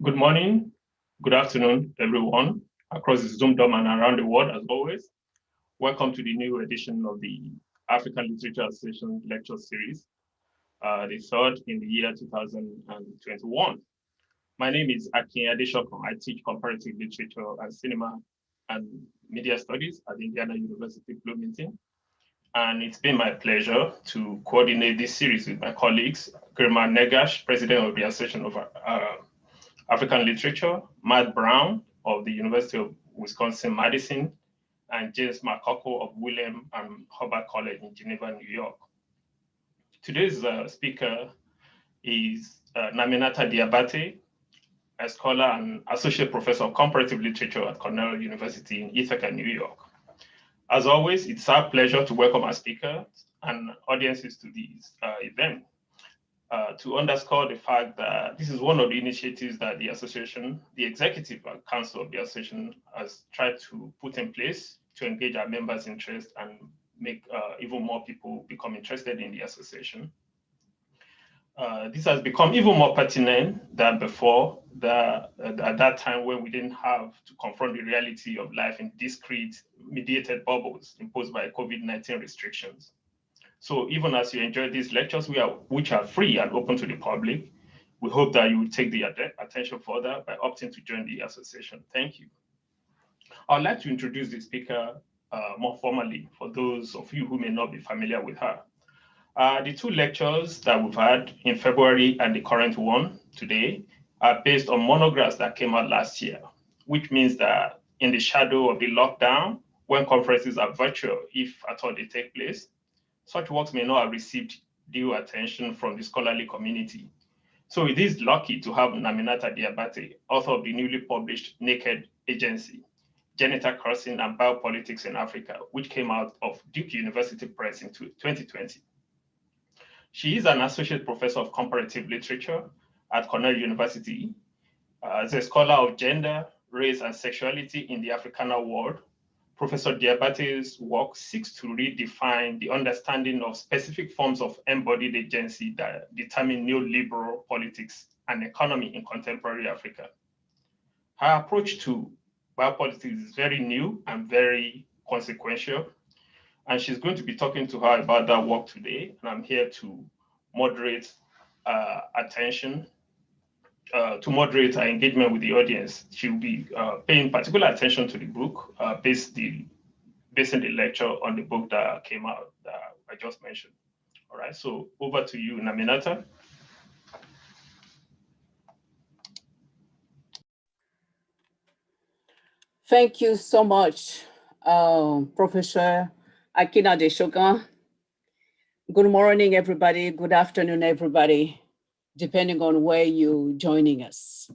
Good morning, good afternoon, everyone, across the Zoom dome and around the world, as always. Welcome to the new edition of the African Literature Association Lecture Series, the third in the year 2021. My name is Akin Adeshokun. I teach comparative literature and cinema and media studies at Indiana University, Bloomington. And it's been my pleasure to coordinate this series with my colleagues, Girma Negash, President of the Association of African Literature, Matt Brown of the University of Wisconsin-Madison, and James McCockle of William and Hubbard College in Geneva, New York. Today's speaker is Naminata Diabate, a scholar and associate professor of comparative literature at Cornell University in Ithaca, New York. As always, it's our pleasure to welcome our speakers and audiences to this event. To underscore the fact that this is one of the initiatives that the association, the executive council of the association has tried to put in place to engage our members' interest and make even more people become interested in the association. This has become even more pertinent than before, at that time when we didn't have to confront the reality of life in discrete mediated bubbles imposed by COVID-19 restrictions. So even as you enjoy these lectures, which are free and open to the public, we hope that you will take the attention further by opting to join the association. Thank you. I'd like to introduce the speaker more formally for those of you who may not be familiar with her. The two lectures that we've had in February and the current one today are based on monographs that came out last year, which means that in the shadow of the lockdown, when conferences are virtual, if at all they take place, such works may not have received due attention from the scholarly community. So it is lucky to have Naminata Diabate, author of the newly published Naked Agency, Genital Cursing and Biopolitics in Africa, which came out of Duke University Press in 2020. She is an associate professor of comparative literature at Cornell University, as a scholar of gender, race, and sexuality in the Africana world. Professor Diabate's work seeks to redefine the understanding of specific forms of embodied agency that determine neoliberal politics and economy in contemporary Africa. Her approach to biopolitics is very new and very consequential, and she's going to be talking to her about that work today, and I'm here to moderate attention, to moderate our engagement with the audience. She'll be paying particular attention to the book, basing the lecture on the book that came out that I just mentioned. All right, so over to you, Naminata. Thank you so much, Professor Akin Adeshokun. Good morning, everybody. Good afternoon, everybody, depending on where you're joining us.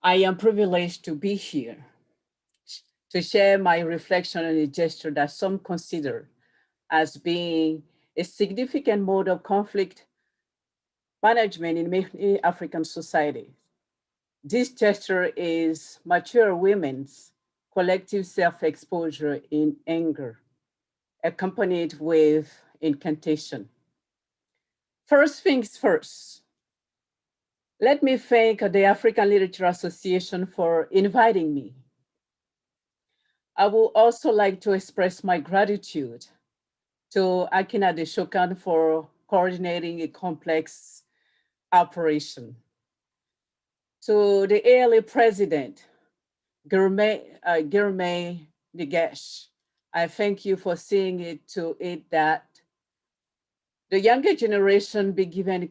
I am privileged to be here to share my reflection on a gesture that some consider as being a significant mode of conflict management in many African societies. This gesture is mature women's collective self-exposure in anger, accompanied with incantation. First things first, let me thank the African Literature Association for inviting me. I would also like to express my gratitude to Akin Adeshokun for coordinating a complex operation. To the ALA president, Girma Negash, I thank you for seeing it to it that the younger generation be given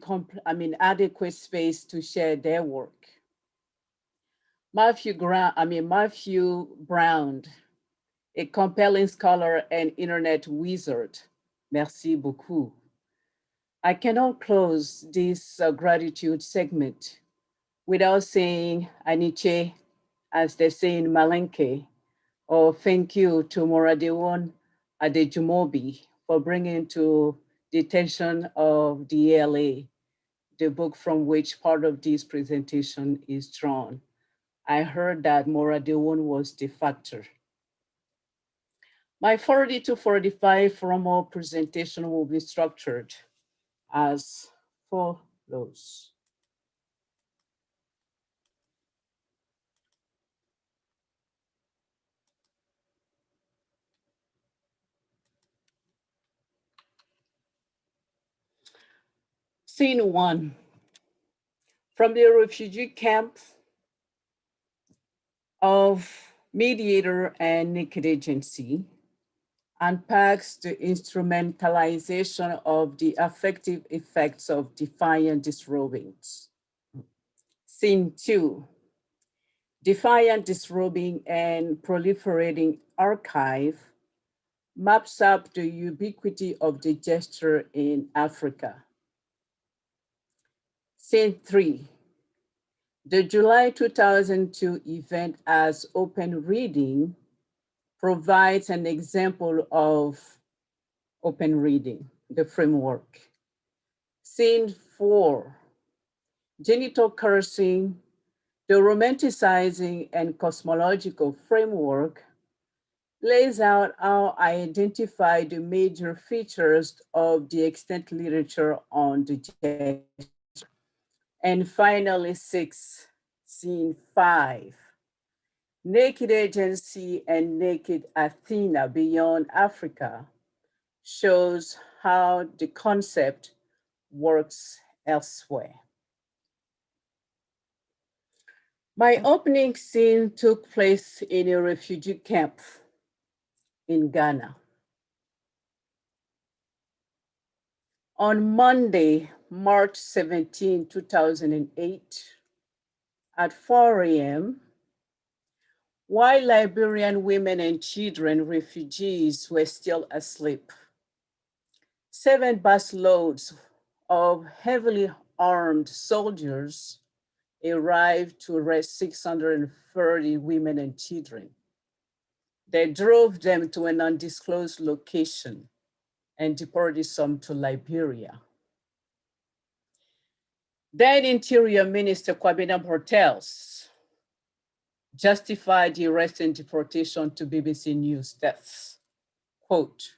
adequate space to share their work. Matthew Brown, a compelling scholar and internet wizard. Merci beaucoup. I cannot close this gratitude segment without saying Aniche, as they say in Malinké, or thank you to Moradewon Adejumobi for bringing to the attention of the ELA the book from which part of this presentation is drawn. I heard that Moradewon was the factor. My 40 to 45 formal presentation will be structured as follows. Scene 1. From the refugee camp of Mediator and Naked Agency, unpacks the instrumentalization of the affective effects of defiant disrobings. Scene 2. Defiant disrobing and proliferating archive maps up the ubiquity of the gesture in Africa. Scene 3. The July 2002 event as open reading provides an example of open reading, the framework. Scene 4. Genital cursing, the romanticizing and cosmological framework lays out how I identify the major features of the extant literature on the gesture. And finally, 6, scene 5. Naked Agency and Naked Athena Beyond Africa shows how the concept works elsewhere. My opening scene took place in a refugee camp in Ghana. On Monday, March 17, 2008, at 4 a.m., while Liberian women and children, refugees, were still asleep, 7 busloads of heavily armed soldiers arrived to arrest 630 women and children. They drove them to an undisclosed location and deported some to Liberia. Then Interior Minister Kwabena Bartels justified the arrest and deportation to BBC News deaths. Quote,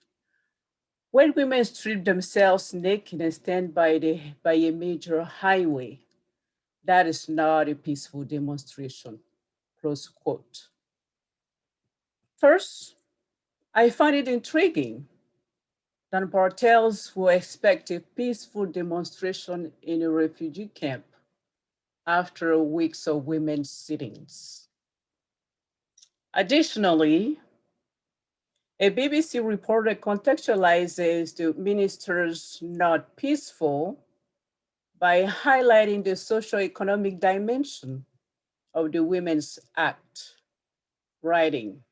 when women strip themselves naked and stand by a major highway, that is not a peaceful demonstration, close quote. First, I find it intriguing that Bartels will expect a peaceful demonstration in a refugee camp after weeks of women's sittings. Additionally, a BBC reporter contextualizes the minister's not peaceful by highlighting the socio-economic dimension of the Women's Act, writing,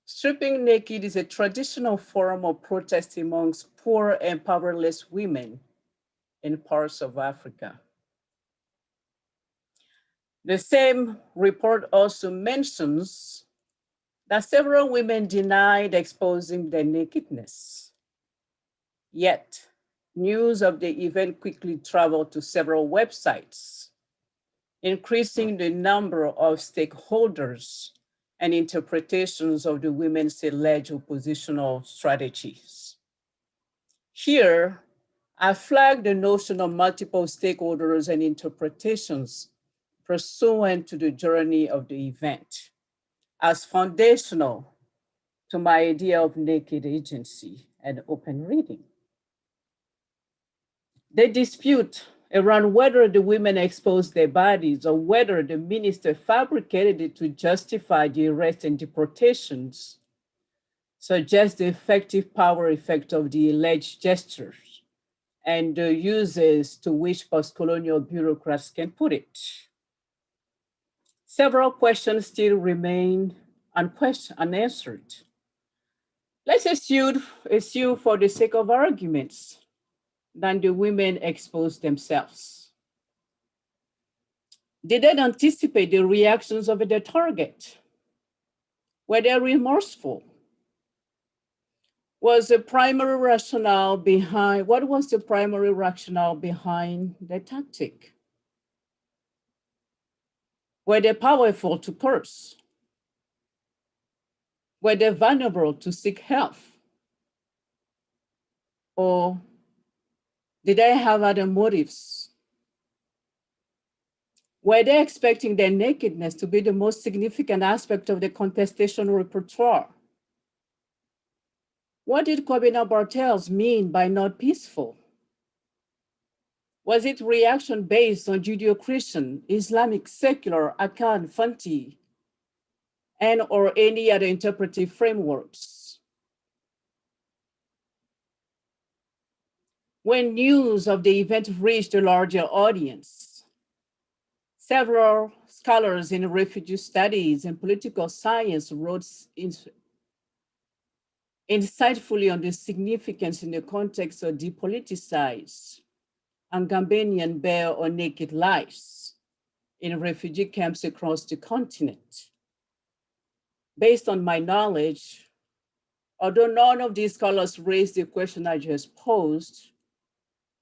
stripping naked is a traditional form of protest amongst poor and powerless women in parts of Africa. The same report also mentions that several women denied exposing their nakedness. Yet, news of the event quickly traveled to several websites, increasing the number of stakeholders and interpretations of the women's alleged oppositional strategies. Here, I flag the notion of multiple stakeholders and interpretations pursuant to the journey of the event as foundational to my idea of naked agency and open reading. The dispute around whether the women exposed their bodies or whether the minister fabricated it to justify the arrest and deportations suggests the effective power effect of the alleged gestures and the uses to which post-colonial bureaucrats can put it. Several questions still remain unanswered. Let's assume for the sake of arguments that the women exposed themselves. Did they anticipate the reactions of their target? Were they remorseful? What was the primary rationale behind the tactic? Were they powerful to curse? Were they vulnerable to seek help? Or did they have other motives? Were they expecting their nakedness to be the most significant aspect of the contestation repertoire? What did Kwabena Bartels mean by not peaceful? Was it reaction based on Judeo-Christian, Islamic, secular, Akan, Fanti, and or any other interpretive frameworks? When news of the event reached a larger audience, several scholars in refugee studies and political science wrote insightfully on the significance in the context of depoliticized and Gambanian bare or naked lives in refugee camps across the continent. Based on my knowledge, although none of these scholars raised the question I just posed,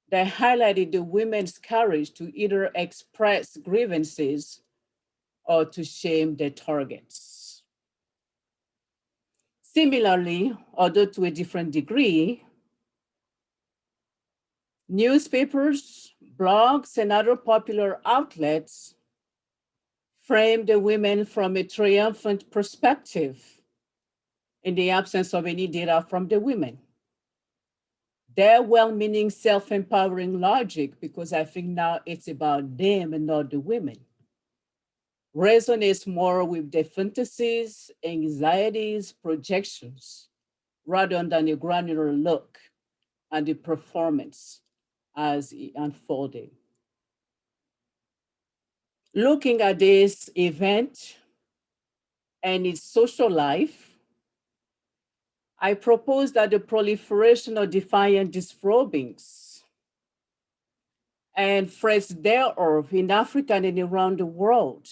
they highlighted the women's courage to either express grievances or to shame their targets. Similarly, although to a different degree, newspapers, blogs, and other popular outlets frame the women from a triumphant perspective in the absence of any data from the women. Their well-meaning, self-empowering logic, because I think now it's about them and not the women, resonates more with their fantasies, anxieties, projections, rather than a granular look at the performance as it unfolded. Looking at this event and its social life, I propose that the proliferation of defiant disrobings and threats thereof in Africa and around the world,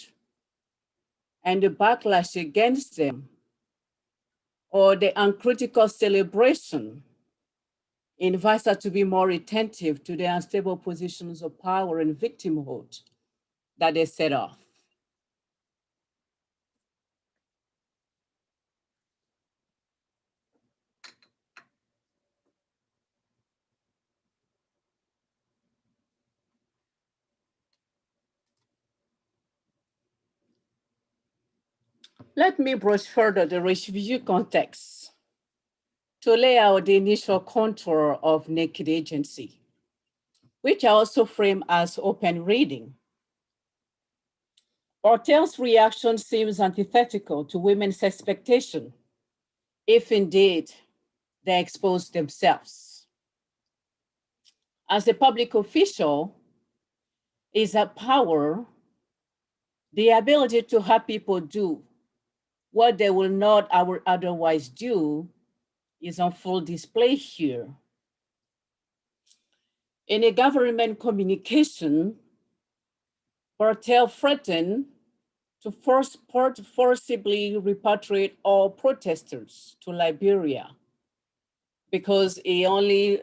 and the backlash against them, or the uncritical celebration, invites us to be more attentive to the unstable positions of power and victimhood that they set off. Let me brush further the refugee context to lay out the initial contour of naked agency, which I also frame as open reading. Ortel's reaction seems antithetical to women's expectation, if indeed they expose themselves. As a public official, is a power, the ability to have people do what they will not otherwise do is on full display here. In a government communication, Ortel threatened to forcibly repatriate all protesters to Liberia because he only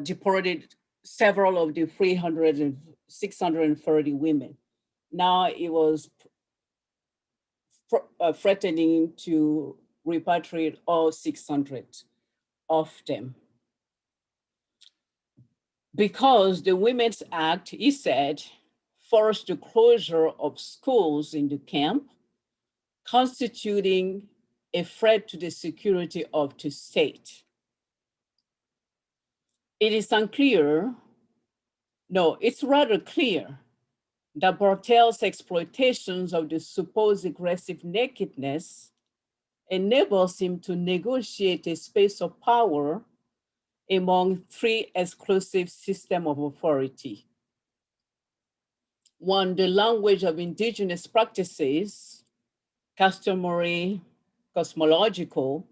deported several of the 300 and 630 women. Now he was threatening to repatriate all 600 of them. Because the Women's Act, he said, forced the closure of schools in the camp, constituting a threat to the security of the state. It is unclear, no, it's rather clear that Bartel's exploitations of the supposed aggressive nakedness enables him to negotiate a space of power among three exclusive systems of authority. One, the language of indigenous practices, customary, cosmological,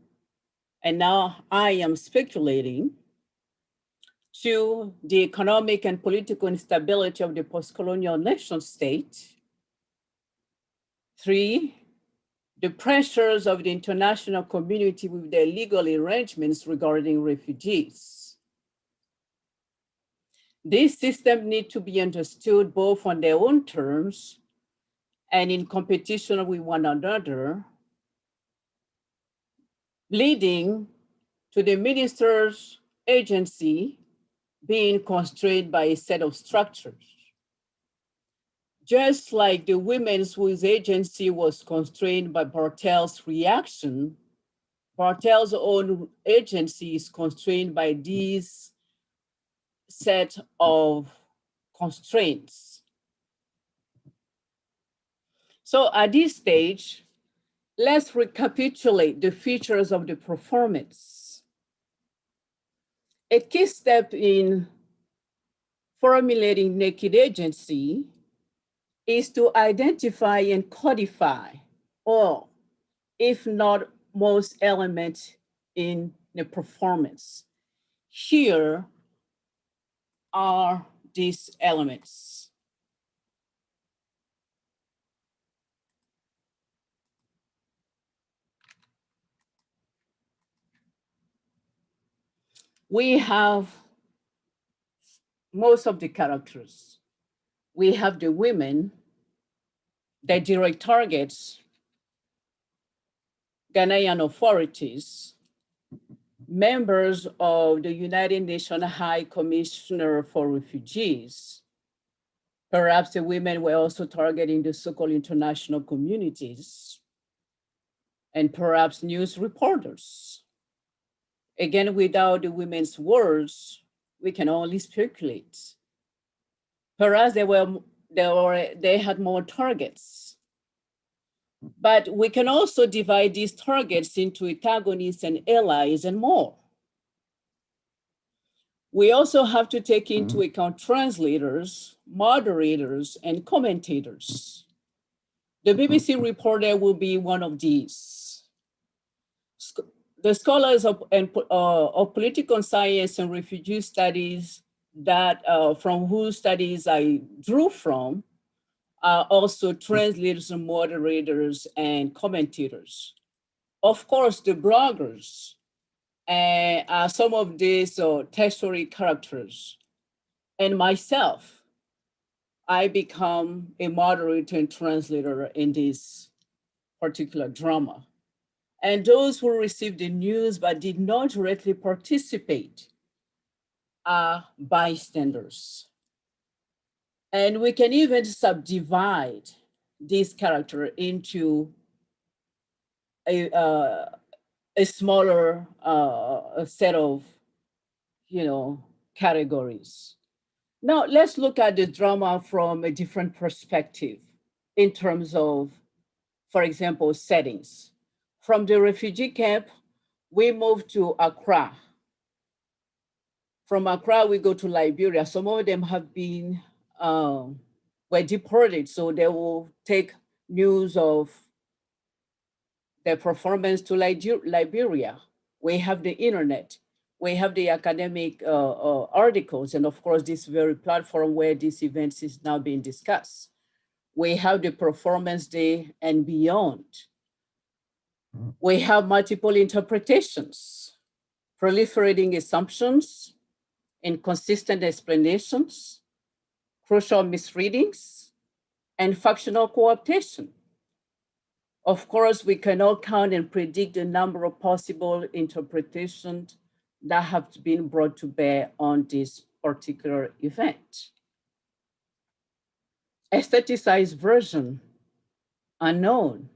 and now I am speculating. Two, the economic and political instability of the post-colonial nation state. Three, the pressures of the international community with their legal arrangements regarding refugees. These systems need to be understood both on their own terms and in competition with one another, leading to the minister's agency being constrained by a set of structures. Just like the women's whose agency was constrained by Bartel's reaction, Bartel's own agency is constrained by these set of constraints. So at this stage, let's recapitulate the features of the performance. A key step in formulating naked agency is to identify and codify all, if not most, elements in the performance. Here are these elements. We have most of the characters. We have the women, the direct targets, Ghanaian authorities, members of the United Nations High Commissioner for Refugees. Perhaps the women were also targeting the so-called international communities, and perhaps news reporters. Again, without the women's words, we can only speculate. Perhaps they had more targets. But we can also divide these targets into antagonists and allies and more. We also have to take into account translators, moderators, and commentators. The BBC reporter will be one of these. The scholars of political science and refugee studies that from whose studies I drew from are also translators and moderators and commentators. Of course, the bloggers are some of these textual characters. And myself, I become a moderator and translator in this particular drama. And those who received the news but did not directly participate are bystanders. And we can even subdivide this character into a smaller set of, categories. Now let's look at the drama from a different perspective in terms of, for example, settings. From the refugee camp, we move to Accra. From Accra, we go to Liberia. Some of them have been, were deported, so they will take news of their performance to Liberia. We have the internet. We have the academic articles, and of course, this very platform where this event is now being discussed. We have the performance day and beyond. We have multiple interpretations, proliferating assumptions, inconsistent explanations, crucial misreadings, and factional co-optation. Of course, we cannot count and predict the number of possible interpretations that have been brought to bear on this particular event. Aestheticized version, unknown.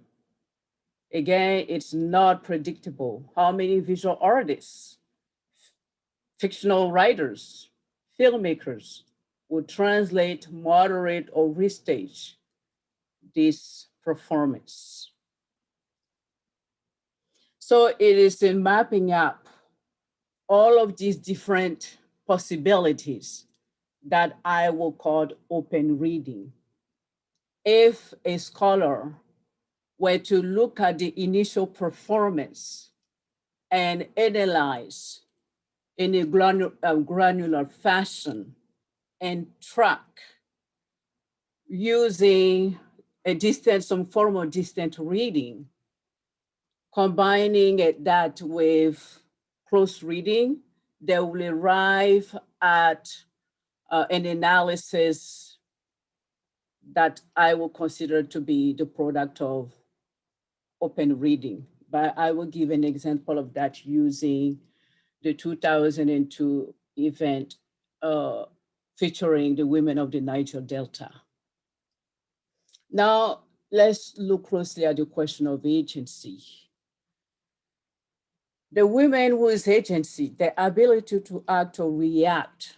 Again, it's not predictable. How many visual artists, fictional writers, filmmakers would translate, moderate, or restage this performance? So it is in mapping up all of these different possibilities that I will call open reading. If a scholar were to look at the initial performance and analyze in a granular fashion and track using some form of distant reading, combining that with close reading, they will arrive at an analysis that I will consider to be the product of open reading. But I will give an example of that using the 2002 event featuring the women of the Niger Delta. Now, let's look closely at the question of agency. The women whose agency, the ability to act or react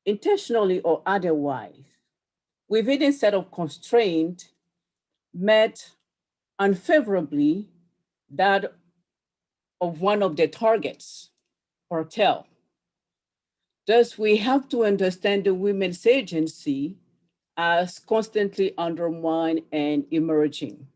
intentionally or otherwise, within a set of constraints, met unfavorably that of one of the targets, cartel. Thus, we have to understand the women's agency as constantly undermined and emerging.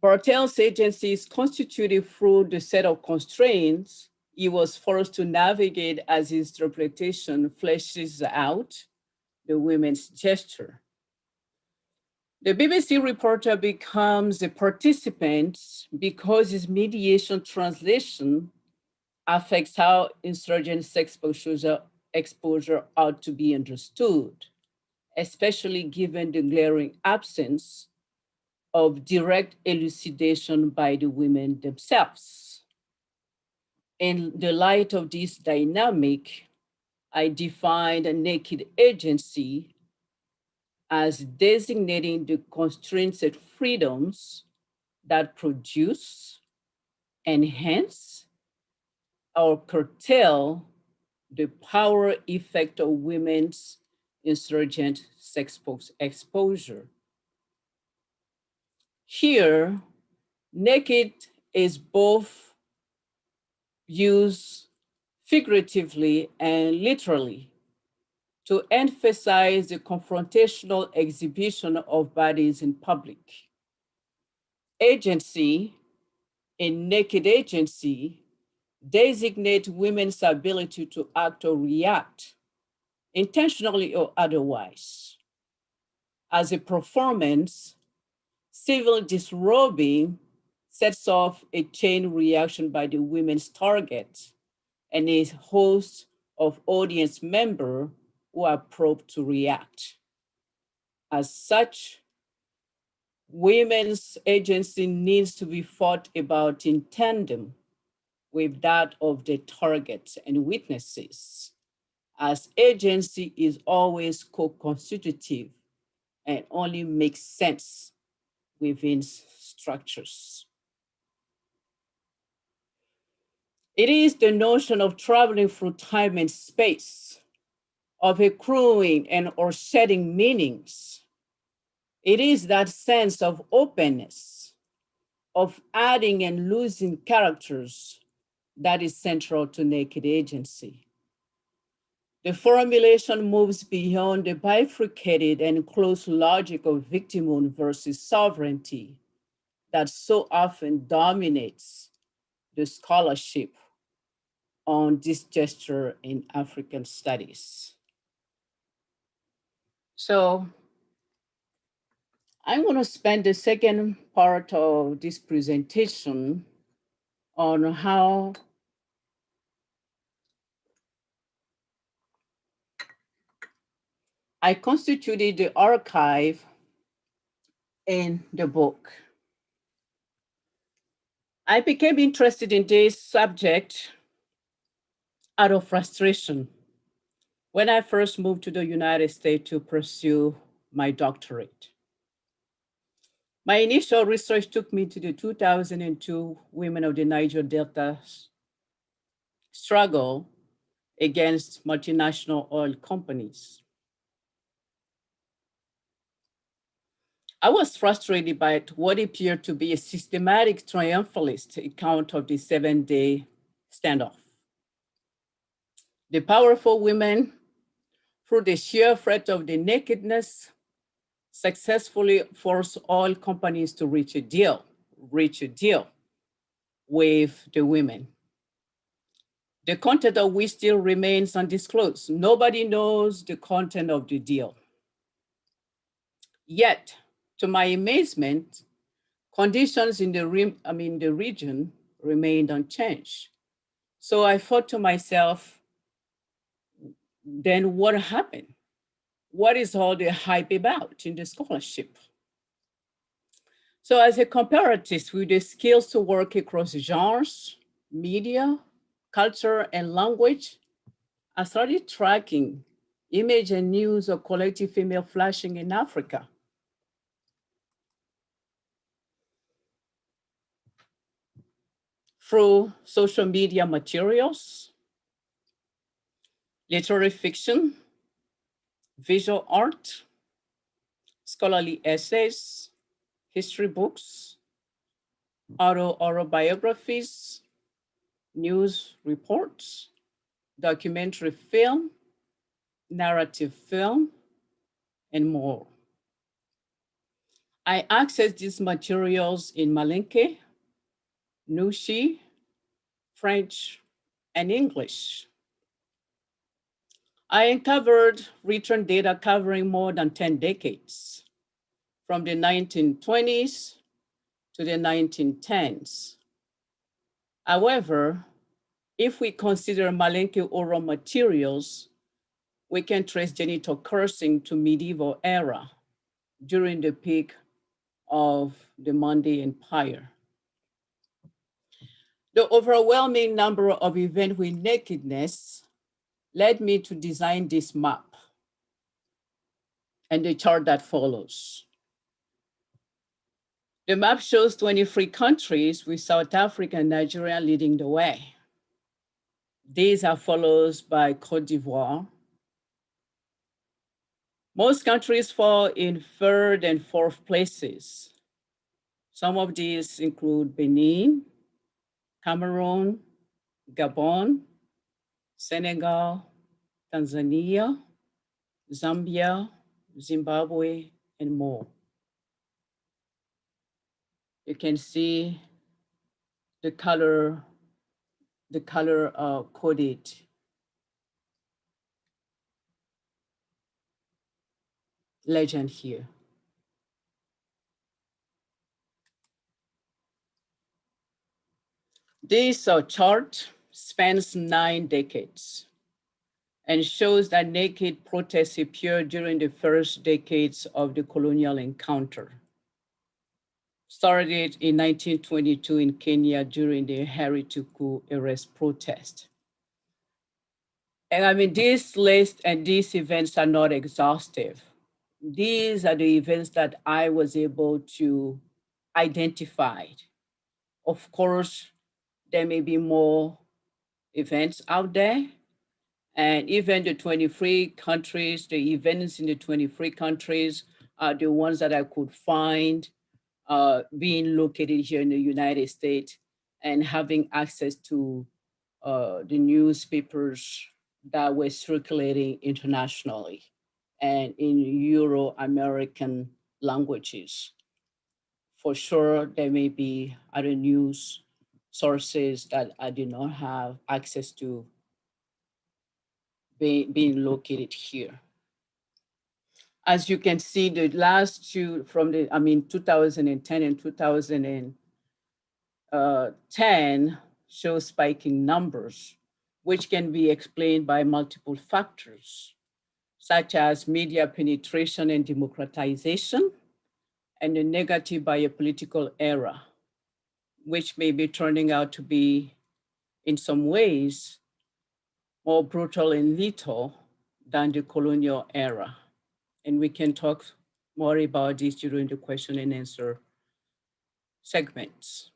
Bartel's agency is constituted through the set of constraints he was forced to navigate as his interpretation fleshes out the women's gesture. The BBC reporter becomes a participant because his mediation translation affects how insurgent sex exposure ought to be understood, especially given the glaring absence of direct elucidation by the women themselves. In the light of this dynamic, I defined a naked agency as designating the constraints and freedoms that produce, enhance, or curtail the power effect of women's insurgent sex exposure. Here, naked is both used figuratively and literally to emphasize the confrontational exhibition of bodies in public. Agency, in naked agency, designate women's ability to act or react, intentionally or otherwise. As a performance, civil disrobing sets off a chain reaction by the women's target and a host of audience members who are probed to react. As such, women's agency needs to be thought about in tandem with that of the targets and witnesses, as agency is always co-constitutive and only makes sense within structures. It is the notion of traveling through time and space, of accruing and or shedding meanings. It is that sense of openness, of adding and losing characters that is central to naked agency. The formulation moves beyond the bifurcated and close logic of victimhood versus sovereignty that so often dominates the scholarship on this gesture in African studies. So I'm going to spend the second part of this presentation on how I constituted the archive in the book. I became interested in this subject out of frustration when I first moved to the United States to pursue my doctorate. My initial research took me to the 2002 Women of the Niger Delta struggle against multinational oil companies. I was frustrated by what appeared to be a systematic triumphalist account of the 7-day standoff. The powerful women, through the sheer threat of the nakedness, successfully forced oil companies to reach a deal with the women, the content of which still remains undisclosed. Nobody knows the content of the deal. Yet, to my amazement, conditions in the region remained unchanged. So I thought to myself, then what happened? What is all the hype about in the scholarship? So as a comparatist with the skills to work across genres, media, culture, and language, I started tracking image and news of collective female flashing in Africa. Through social media materials, literary fiction, visual art, scholarly essays, history books, autobiographies, news reports, documentary film, narrative film, and more. I access these materials in Malinké, Nouchi, French, and English. I uncovered written data covering more than 10 decades, from the 1920s to the 1910s. However, if we consider Malinké oral materials, we can trace genital cursing to medieval era during the peak of the Mande Empire. The overwhelming number of events with nakedness led me to design this map and the chart that follows. The map shows 23 countries with South Africa and Nigeria leading the way. These are followed by Cote d'Ivoire. Most countries fall in third and fourth places. Some of these include Benin, Cameroon, Gabon, Senegal, Tanzania, Zambia, Zimbabwe, and more. You can see the color coded. Legend here. This chart spans 9 decades and shows that naked protests appeared during the first decades of the colonial encounter. Started in 1922 in Kenya during the Harry Tuku arrest protest. And I mean, this list and these events are not exhaustive. These are the events that I was able to identify. Of course, there may be more events out there. And even the 23 countries, the events in the 23 countries are the ones that I could find being located here in the United States and having access to the newspapers that were circulating internationally and in Euro-American languages. For sure, there may be other news sources that I did not have access to being located here. As you can see, the last two from 2010 and 2010 show spiking numbers, which can be explained by multiple factors, such as media penetration and democratization, and the negative biopolitical era, which may be turning out to be, in some ways, more brutal and lethal than the colonial era. And we can talk more about this during the question and answer segments.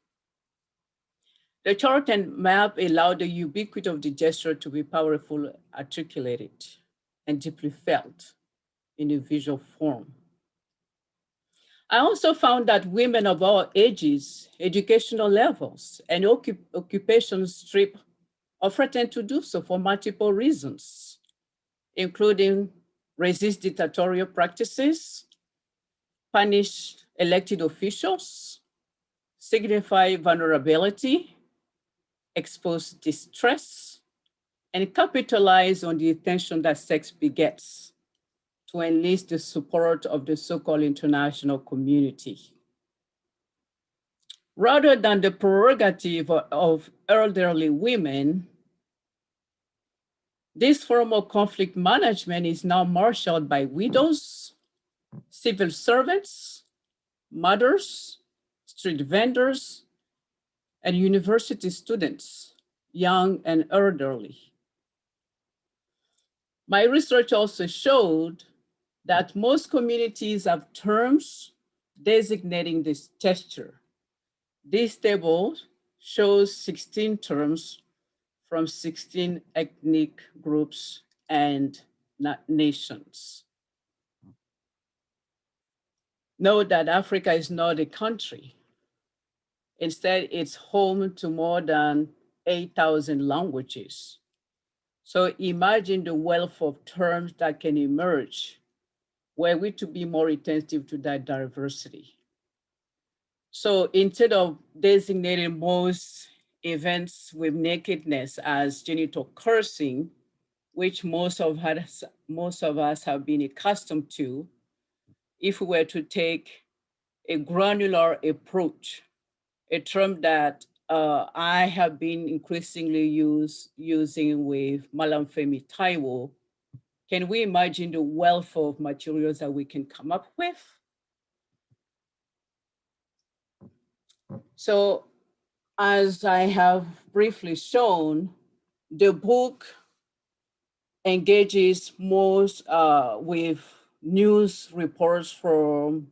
The chart and map allow the ubiquity of the gesture to be powerfully articulated and deeply felt in a visual form. I also found that women of all ages, educational levels, and occupations strip or threaten to do so for multiple reasons, including resist dictatorial practices, punish elected officials, signify vulnerability, expose distress, and capitalize on the attention that sex begets to enlist the support of the so-called international community. Rather than the prerogative of elderly women, this form of conflict management is now marshaled by widows, civil servants, mothers, street vendors, and university students, young and elderly. My research also showed that most communities have terms designating this gesture. This table shows 16 terms from 16 ethnic groups and nations. Note that Africa is not a country. Instead, it's home to more than 8,000 languages. So imagine the wealth of terms that can emerge were we to be more attentive to that diversity. So instead of designating most events with nakedness as genital cursing, which most of us have been accustomed to, if we were to take a granular approach, a term that I have been increasingly using with Malinké Taiwo, can we imagine the wealth of materials that we can come up with? So as I have briefly shown, the book engages most with news reports from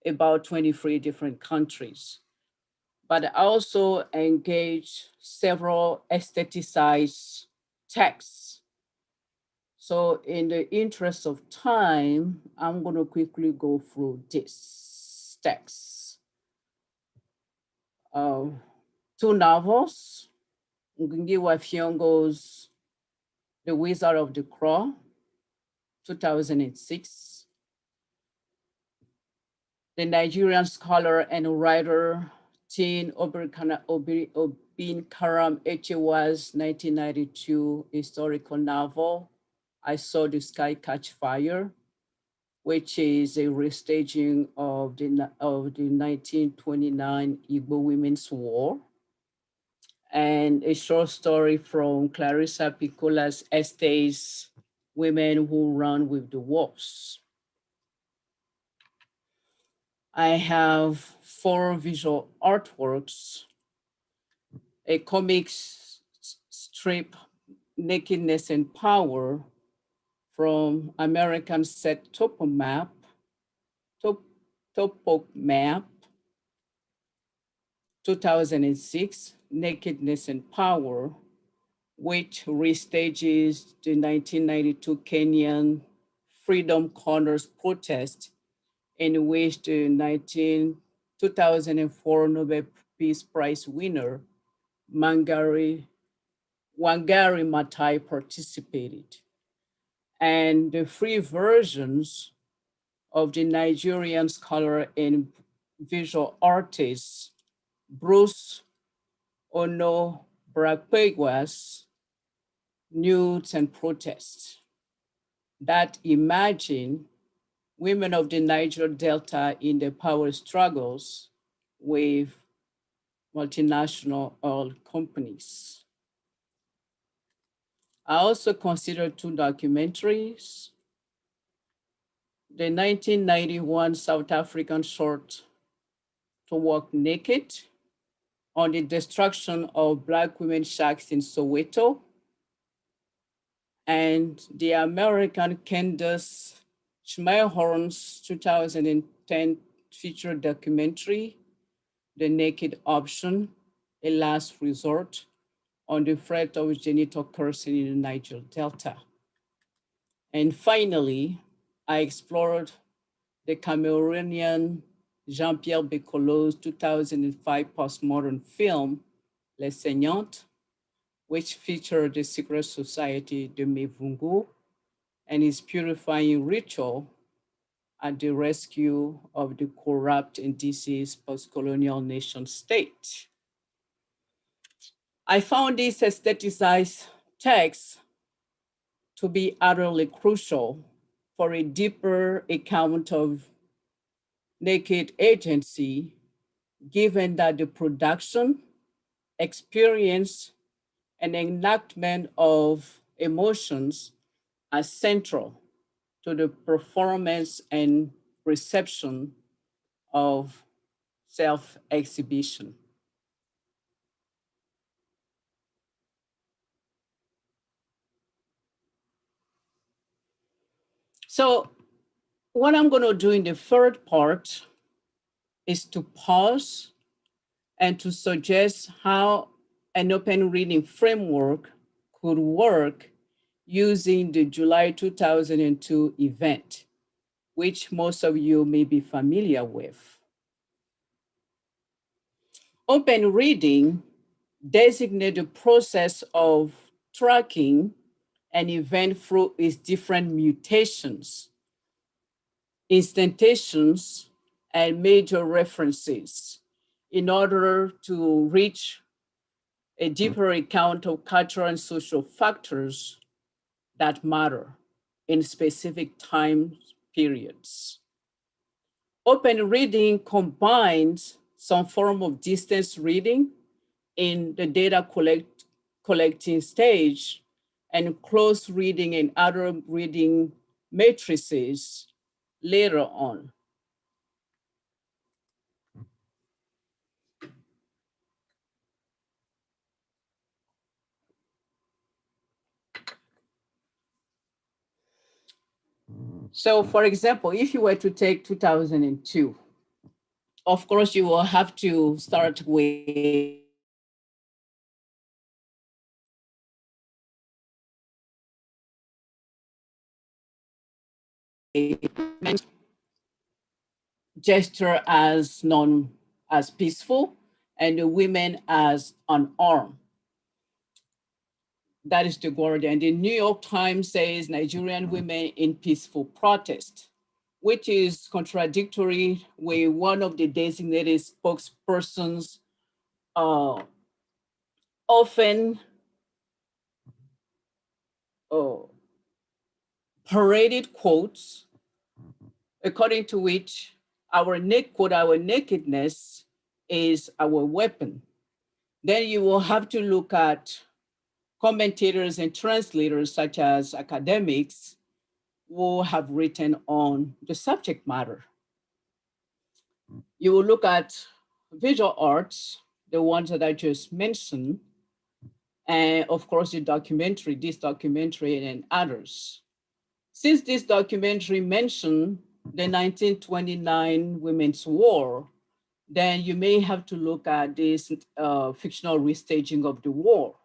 about 23 different countries, but I also engage several aestheticized texts. So in the interest of time, I'm going to quickly go through this text. Two novels, Ngugi wa Thiong'o's The Wizard of the Crow, 2006. The Nigerian scholar and writer Tin Obin Karam Echewa's 1992 historical novel, I Saw the Sky Catch Fire, which is a restaging of the 1929 Igbo Women's War, and a short story from Clarissa Piccola's essays, Women Who Run with the Wolves. I have 4 visual artworks, a comic strip, Nakedness and Power, from American set Topo Map, 2006, Nakedness and Power, which restages the 1992 Kenyan Freedom Corners protest, in which the 2004 Nobel Peace Prize winner, Wangari Maathai participated. And the free versions of the Nigerian scholar and visual artist, Bruce Ono-Brakpegwa's Nudes and Protests, that imagine women of the Niger Delta in the power struggles with multinational oil companies. I also consider 2 documentaries. The 1991 South African short To Walk Naked, on the destruction of Black women shacks in Soweto, and the American Candace Schmeichhorn's 2010 feature documentary, The Naked Option, A Last Resort, on the threat of genital cursing in the Niger Delta. And finally, I explored the Cameroonian Jean-Pierre Becolot's 2005 postmodern film, Les Saignantes, which featured the secret society de Mevungu and its purifying ritual at the rescue of the corrupt and diseased post-colonial nation state. I found this aestheticized text to be utterly crucial for a deeper account of naked agency, given that the production, experience, and enactment of emotions are central to the performance and reception of self-exhibition. So what I'm going to do in the third part is to pause and to suggest how an open reading framework could work using the July 2002 event, which most of you may be familiar with. Open reading designates the process of tracking an event through its different mutations, instantations, and major references in order to reach a deeper account of cultural and social factors that matter in specific time periods. Open reading combines some form of distance reading in the data collecting stage and close reading and other reading matrices later on. So for example, if you were to take 2002, of course, you will have to start with a gesture as peaceful and the women as unarmed. That is the Guardian. The New York Times says Nigerian women in peaceful protest, which is contradictory with one of the designated spokespersons often paraded quotes, according to which our nakedness is our weapon. Then you will have to look at commentators and translators, such as academics, who have written on the subject matter. You will look at visual arts, the ones that I just mentioned, and of course this documentary and others. Since this documentary mentioned the 1929 Women's War, then you may have to look at this fictional restaging of the war.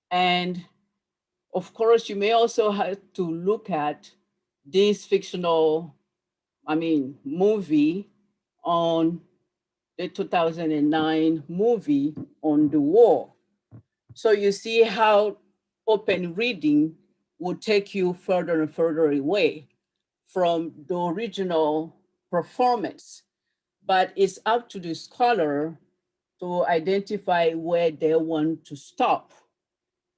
And of course, you may also have to look at this fictional, movie on the 2009 movie on the war. So you see how open reading will take you further and further away from the original performance. But it's up to the scholar to identify where they want to stop.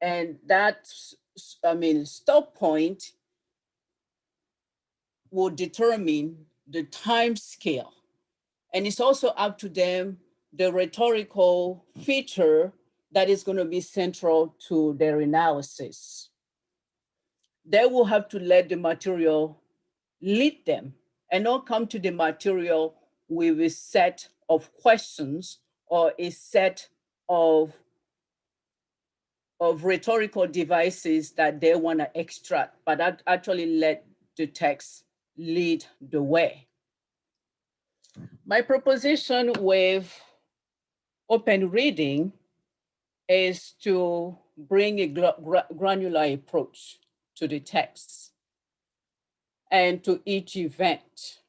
And that, stop point will determine the time scale. And it's also up to them, the rhetorical feature that is going to be central to their analysis. They will have to let the material lead them and not come to the material with a set of questions or a set of rhetorical devices that they want to extract, but actually let the text lead the way. My proposition with open reading is to bring a granular approach to the text and to each event.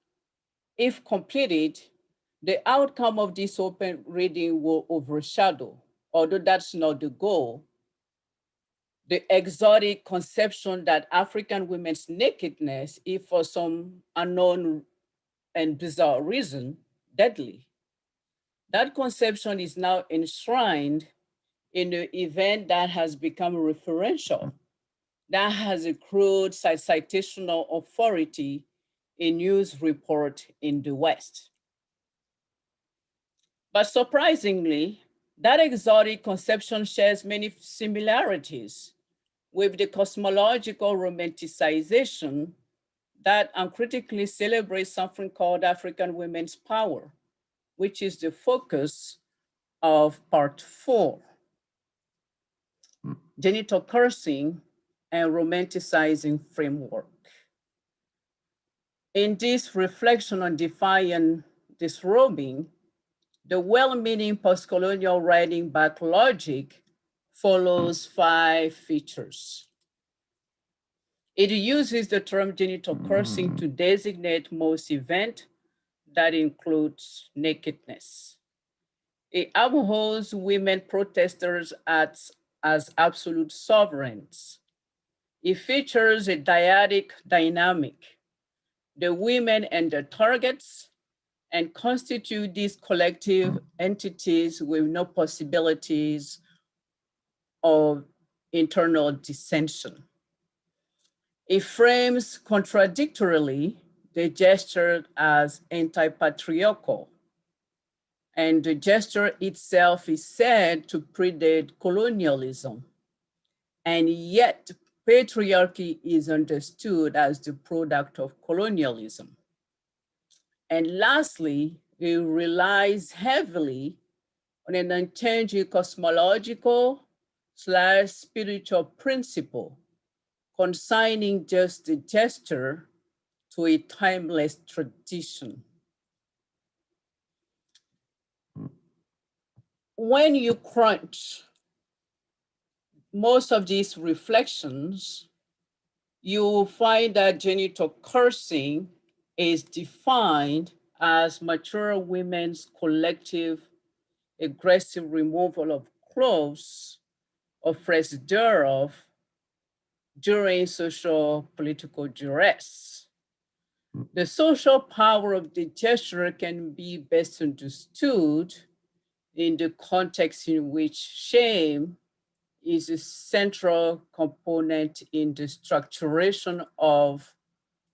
If completed, the outcome of this open reading will overshadow, although that's not the goal, the exotic conception that African women's nakedness is for some unknown and bizarre reason, deadly. That conception is now enshrined in the event that has become referential, that has accrued citational authority in news report in the West. But surprisingly, that exotic conception shares many similarities with the cosmological romanticization that uncritically celebrates something called African women's power, which is the focus of part 4, genital cursing and romanticizing framework. In this reflection on defying disrobing, the well-meaning post-colonial writing back logic follows 5 features. It uses the term genital cursing to designate most events that includes nakedness. It upholds women protesters as absolute sovereigns. It features a dyadic dynamic, the women and the targets, and constitute these collective entities with no possibilities of internal dissension. It frames contradictorily the gesture as anti-patriarchal, and the gesture itself is said to predate colonialism. And yet, patriarchy is understood as the product of colonialism. And lastly, it relies heavily on an intangible cosmological / spiritual principle consigning just the gesture to a timeless tradition. When you crunch most of these reflections, you will find that genital cursing is defined as mature women's collective aggressive removal of clothes or phrase thereof during social political duress. The social power of the gesture can be best understood in the context in which shame is a central component in the structuration of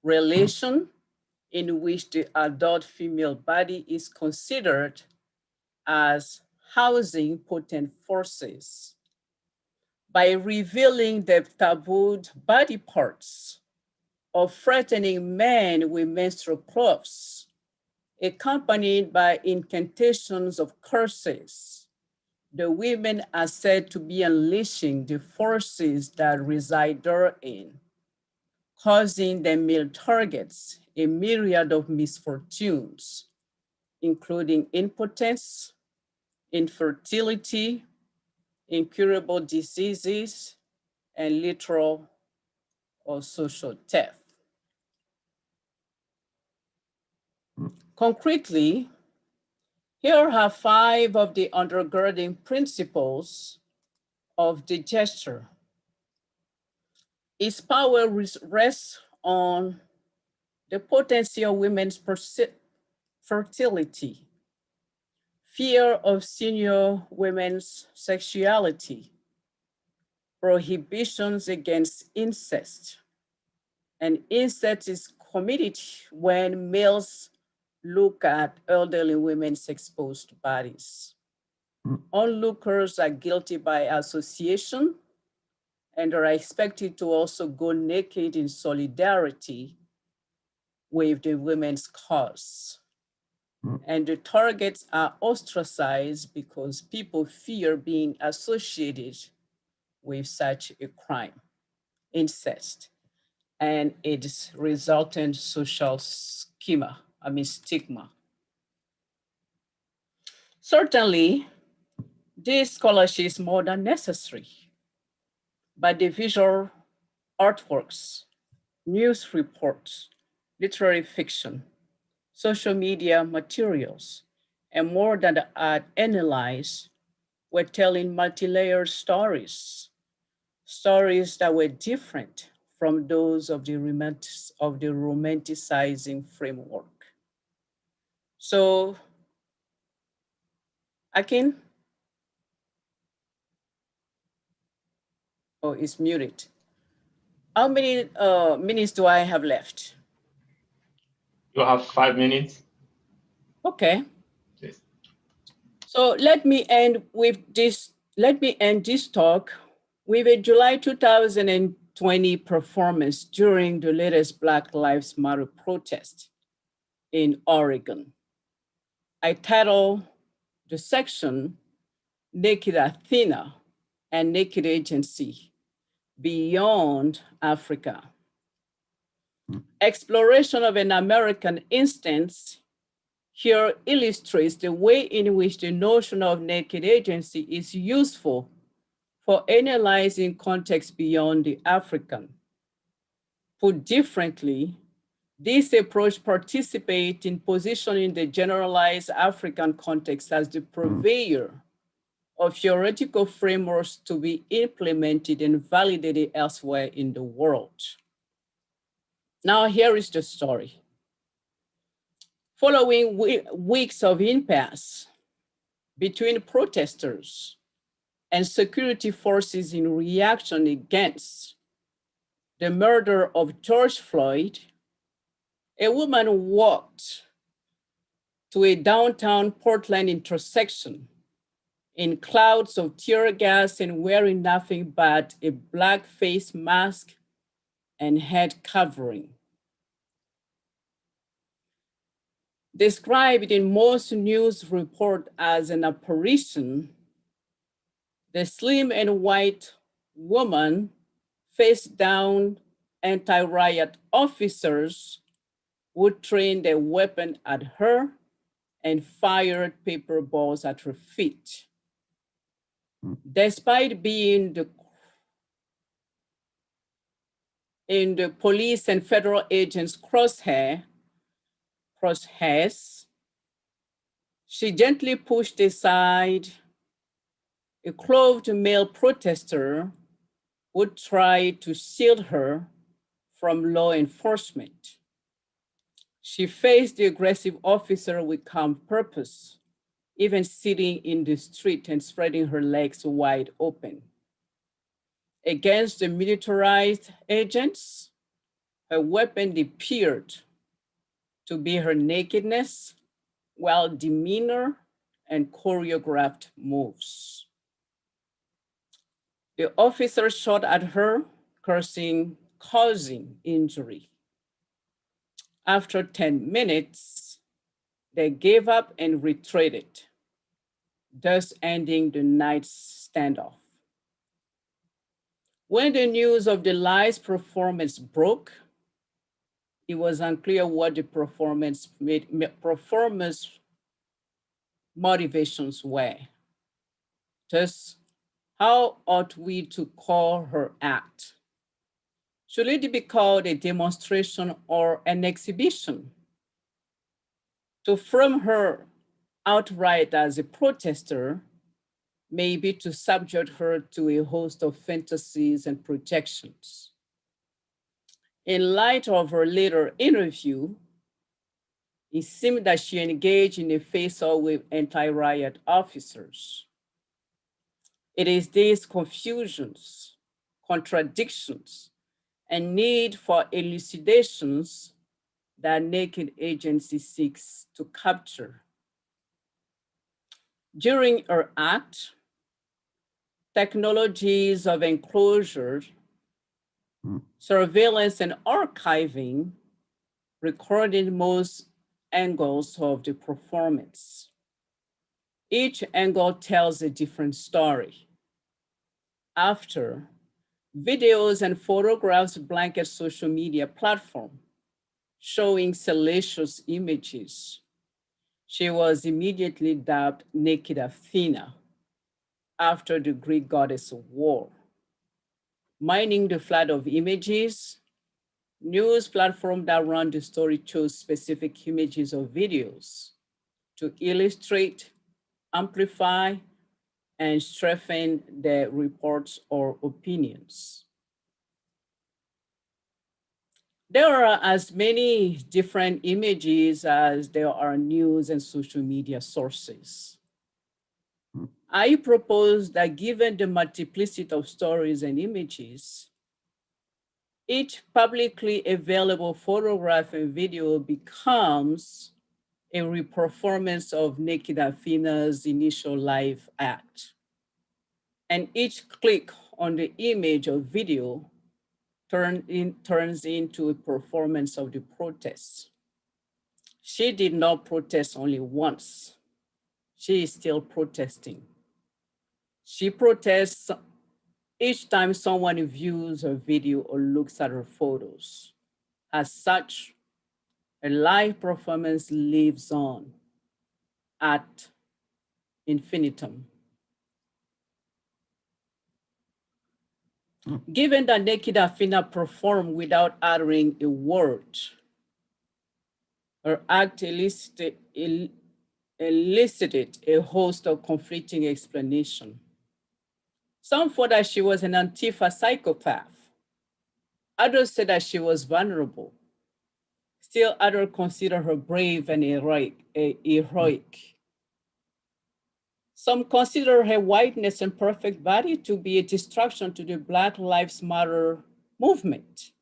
relation in which the adult female body is considered as housing potent forces. By revealing the tabooed body parts or threatening men with menstrual cloths, accompanied by incantations of curses, the women are said to be unleashing the forces that reside therein, causing the male targets a myriad of misfortunes, including impotence, infertility, incurable diseases, and literal or social death. Concretely, here are 5 of the undergirding principles of the gesture. Its power rests on the potency of women's fertility, fear of senior women's sexuality, prohibitions against incest, and incest is committed when males look at elderly women's exposed bodies. Onlookers are guilty by association and are expected to also go naked in solidarity with the women's cause. And the targets are ostracized because people fear being associated with such a crime, incest, and its resultant social stigma. Certainly, this scholarship is more than necessary, but the visual artworks, news reports, literary fiction, social media materials, and more than the art analyzed were telling multi-layered stories, stories that were different from those of the romanticizing framework. So, Akin? Oh, it's muted. How many minutes do I have left? You have 5 minutes. Okay. Yes. So let me end this talk with a July 2020 performance during the latest Black Lives Matter protest in Oregon. I titled the section Naked Athena and Naked Agency Beyond Africa. Exploration of an American instance here illustrates the way in which the notion of naked agency is useful for analyzing context beyond the African. Put differently, this approach participates in positioning the generalized African context as the purveyor of theoretical frameworks to be implemented and validated elsewhere in the world. Now, here is the story. Following weeks of impasse between protesters and security forces in reaction against the murder of George Floyd, a woman walked to a downtown Portland intersection in clouds of tear gas and wearing nothing but a black face mask and head covering. Described in most news reports as an apparition, the slim and white woman faced down anti-riot officers who trained a weapon at her and fired paper balls at her feet. Despite being in the police and federal agents' crosshairs, she gently pushed aside a clothed male protester who tried to shield her from law enforcement. She faced the aggressive officer with calm purpose, even sitting in the street and spreading her legs wide open. Against the militarized agents, her weapon appeared to be her nakedness, while demeanor and choreographed moves. The officer shot at her, cursing, causing injury. After 10 minutes, they gave up and retreated, thus ending the night's standoff. When the news of the live's performance broke, it was unclear what the performance motivations were. Thus, how ought we to call her act? Should it be called a demonstration or an exhibition? To frame her outright as a protester may be to subject her to a host of fantasies and projections. In light of her later interview, it seemed that she engaged in a face-off with anti-riot officers. It is these confusions, contradictions, and need for elucidations that naked agency seeks to capture. During her act, technologies of enclosure, surveillance, and archiving recorded most angles of the performance. Each angle tells a different story. After, videos and photographs blanket social media platform, showing salacious images. She was immediately dubbed Naked Athena after the Greek goddess of war. Mining the flood of images, news platforms that run the story chose specific images or videos to illustrate, amplify, and strengthen their reports or opinions. There are as many different images as there are news and social media sources. I propose that given the multiplicity of stories and images, each publicly available photograph and video becomes a reperformance of Naked Athena's initial live act. And each click on the image or video turns into a performance of the protest. She did not protest only once. She is still protesting. She protests each time someone views her video or looks at her photos. As such, a live performance lives on ad infinitum. Given that naked Afina performed without uttering a word, her act elicited a host of conflicting explanations. Some thought that she was an Antifa psychopath. Others said that she was vulnerable. Still others consider her brave and heroic. Some consider her whiteness and perfect body to be a distraction to the Black Lives Matter movement.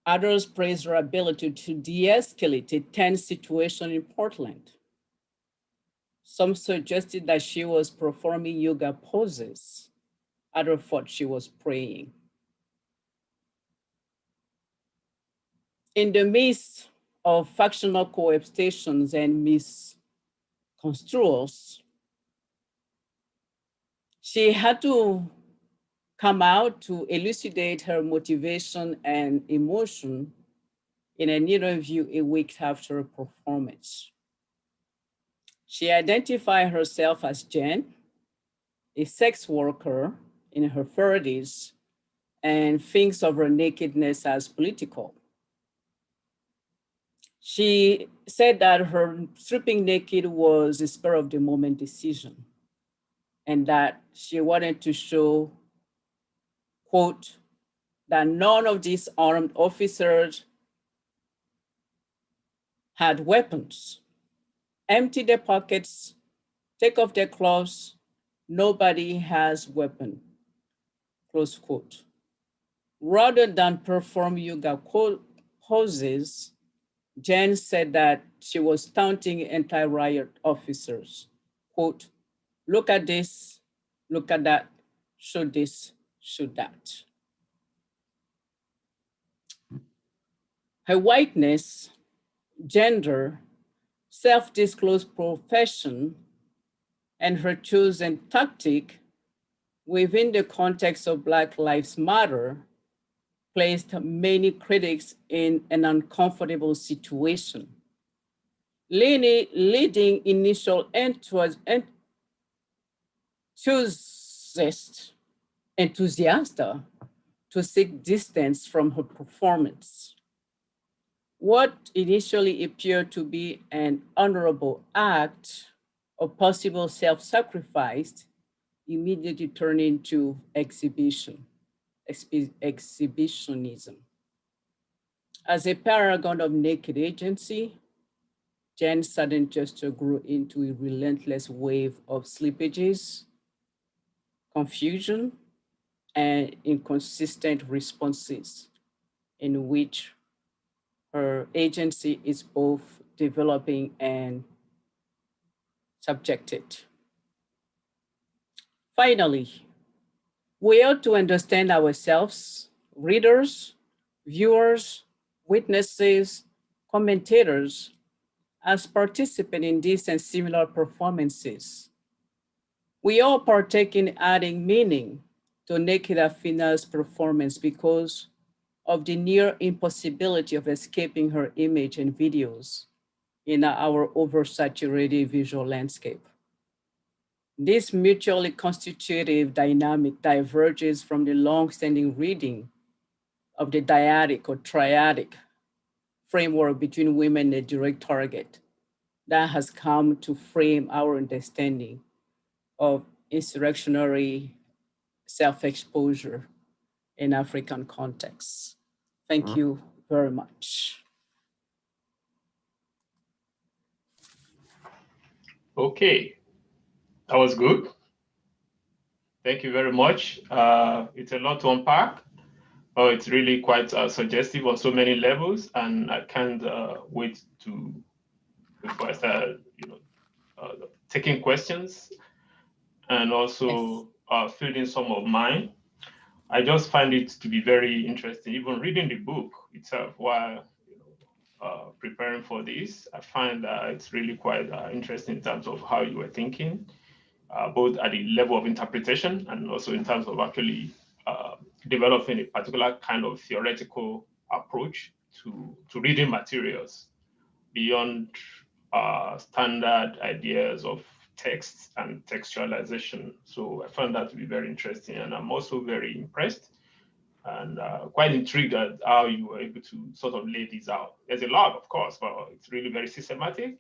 Others praise her ability to de-escalate a tense situation in Portland. Some suggested that she was performing yoga poses. Others thought she was praying. In the midst of factional cohabitations and misconstruals, she had to come out to elucidate her motivation and emotion in an interview a week after a performance. She identified herself as Jen, a sex worker in her 30s, and thinks of her nakedness as political. She said that her stripping naked was a spur of the moment decision and that she wanted to show, quote, that none of these armed officers had weapons. Empty their pockets, take off their clothes, nobody has weapon, close quote. Rather than perform yoga poses, Jen said that she was taunting anti-riot officers. Quote, look at this, look at that, shoot this, shoot that. Her whiteness, gender, self-disclosed profession, and her chosen tactic within the context of Black Lives Matter placed many critics in an uncomfortable situation, leading initial enthusiasts to seek distance from her performance. What initially appeared to be an honorable act of possible self-sacrifice immediately turned into exhibitionism. As a paragon of naked agency, Jen's sudden gesture grew into a relentless wave of slippages, confusion, and inconsistent responses in which her agency is both developing and subjected. Finally, we ought to understand ourselves, readers, viewers, witnesses, commentators, as participants in these and similar performances. We all partake in adding meaning to Naked Afina's performance because of the near impossibility of escaping her image and videos in our oversaturated visual landscape. This mutually constitutive dynamic diverges from the long-standing reading of the dyadic or triadic framework between women and a direct target that has come to frame our understanding of insurrectionary self-exposure in African contexts. Thank you very much. Okay, that was good. Thank you very much. It's a lot to unpack. Oh, it's really quite suggestive on so many levels, and I can't wait to before I start, taking questions and also filling some of mine. I just find it to be very interesting, even reading the book itself while preparing for this. I find that it's really quite interesting in terms of how you were thinking, both at the level of interpretation and also in terms of actually developing a particular kind of theoretical approach to reading materials beyond standard ideas of text and textualization. So I found that to be very interesting, and I'm also very impressed and quite intrigued at how you were able to sort of lay these out. There's a lot, of course, but it's really very systematic,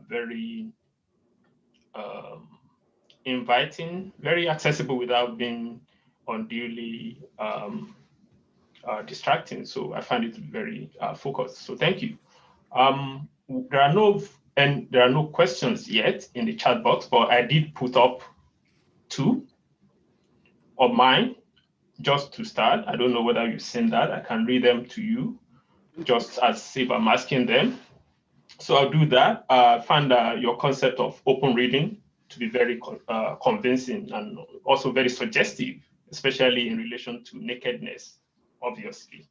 very inviting, very accessible without being unduly distracting. So I find it very focused. So thank you. There are no questions yet in the chat box, but I did put up 2 of mine just to start. I don't know whether you've seen that. I can read them to you just as if I'm asking them. So I'll do that. I find your concept of open reading to be very convincing and also very suggestive, especially in relation to nakedness, obviously.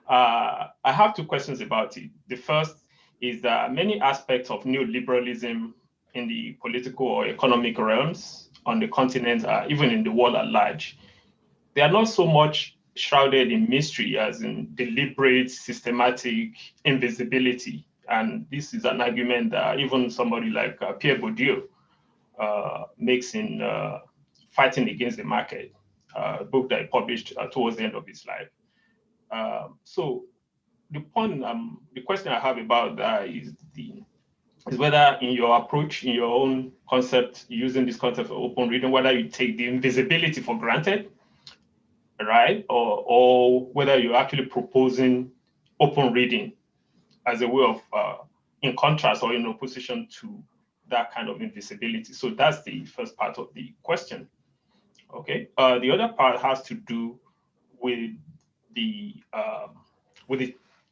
I have 2 questions about it. The first is that many aspects of neoliberalism in the political or economic realms on the continent, even in the world at large, they are not so much shrouded in mystery as in deliberate, systematic invisibility. And this is an argument that even somebody like Pierre Bourdieu makes in Fighting Against the Market, a book that he published towards the end of his life. So the question I have about that is whether in your approach, in your own concept, using this concept of open reading, whether you take the invisibility for granted, right? Or whether you're actually proposing open reading as a way of, in contrast or in opposition to that kind of invisibility. So that's the first part of the question. Okay. The other part has to do with the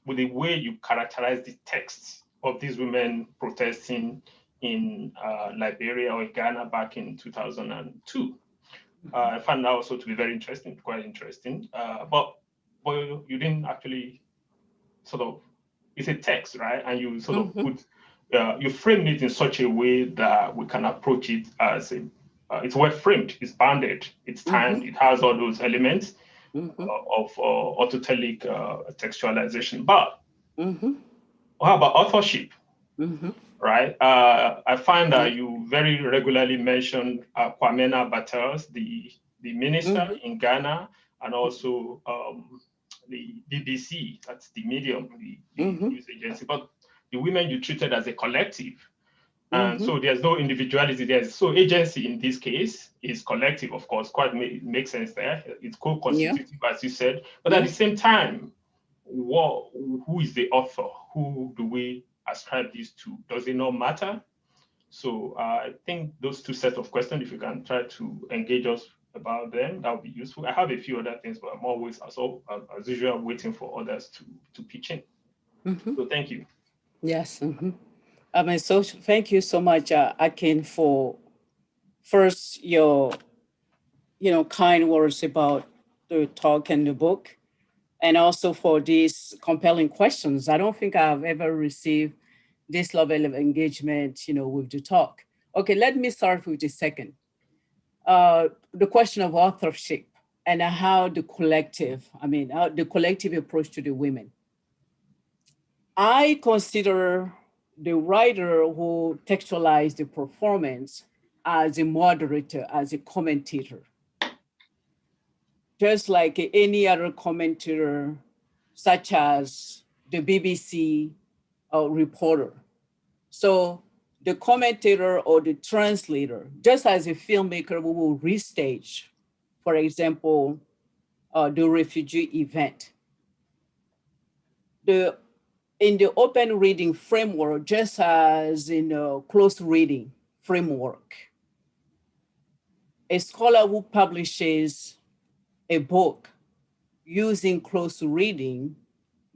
way you characterize the texts of these women protesting in Liberia or Ghana back in 2002. I found that also to be very interesting, quite interesting. But you didn't actually sort of, it's a text, right? And you sort of put, you framed it in such a way that we can approach it as it's well framed, it's bounded, it's timed, it has all those elements of autotelic textualization. But how about authorship? Right? I find that you very regularly mention Kwame Batters, the minister in Ghana, and also the BBC, that's the medium, the news agency. But the women you treated as a collective. And so there's no individuality. So agency in this case is collective, of course, quite makes sense there. It's co-constitutive, as you said. But at the same time, who is the author? Who do we ascribe this to? Does it not matter? So I think those 2 sets of questions, if you can try to engage us about them, that would be useful. I have a few other things, but I'm always, as usual, waiting for others to pitch in. So thank you. Yes. So thank you so much, Akin, for first your kind words about the talk and the book, and also for these compelling questions. I don't think I've ever received this level of engagement, with the talk. Okay, let me start with the second. The question of authorship and how the collective approach to the women. I consider the writer who textualized the performance as a moderator, as a commentator. Just like any other commentator, such as the BBC reporter. So the commentator or the translator, just as a filmmaker who will restage, for example, the refugee event. In the open reading framework, just as in a close reading framework, a scholar who publishes a book using close reading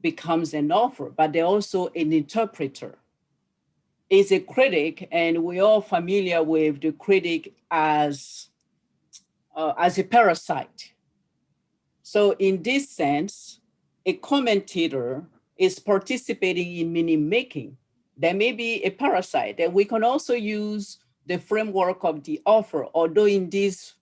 becomes an author, but they're also an interpreter. Is a critic, and we're all familiar with the critic as a parasite. So in this sense, a commentator is participating in meaning making. There may be a parasite, and we can also use the framework of the author, although in this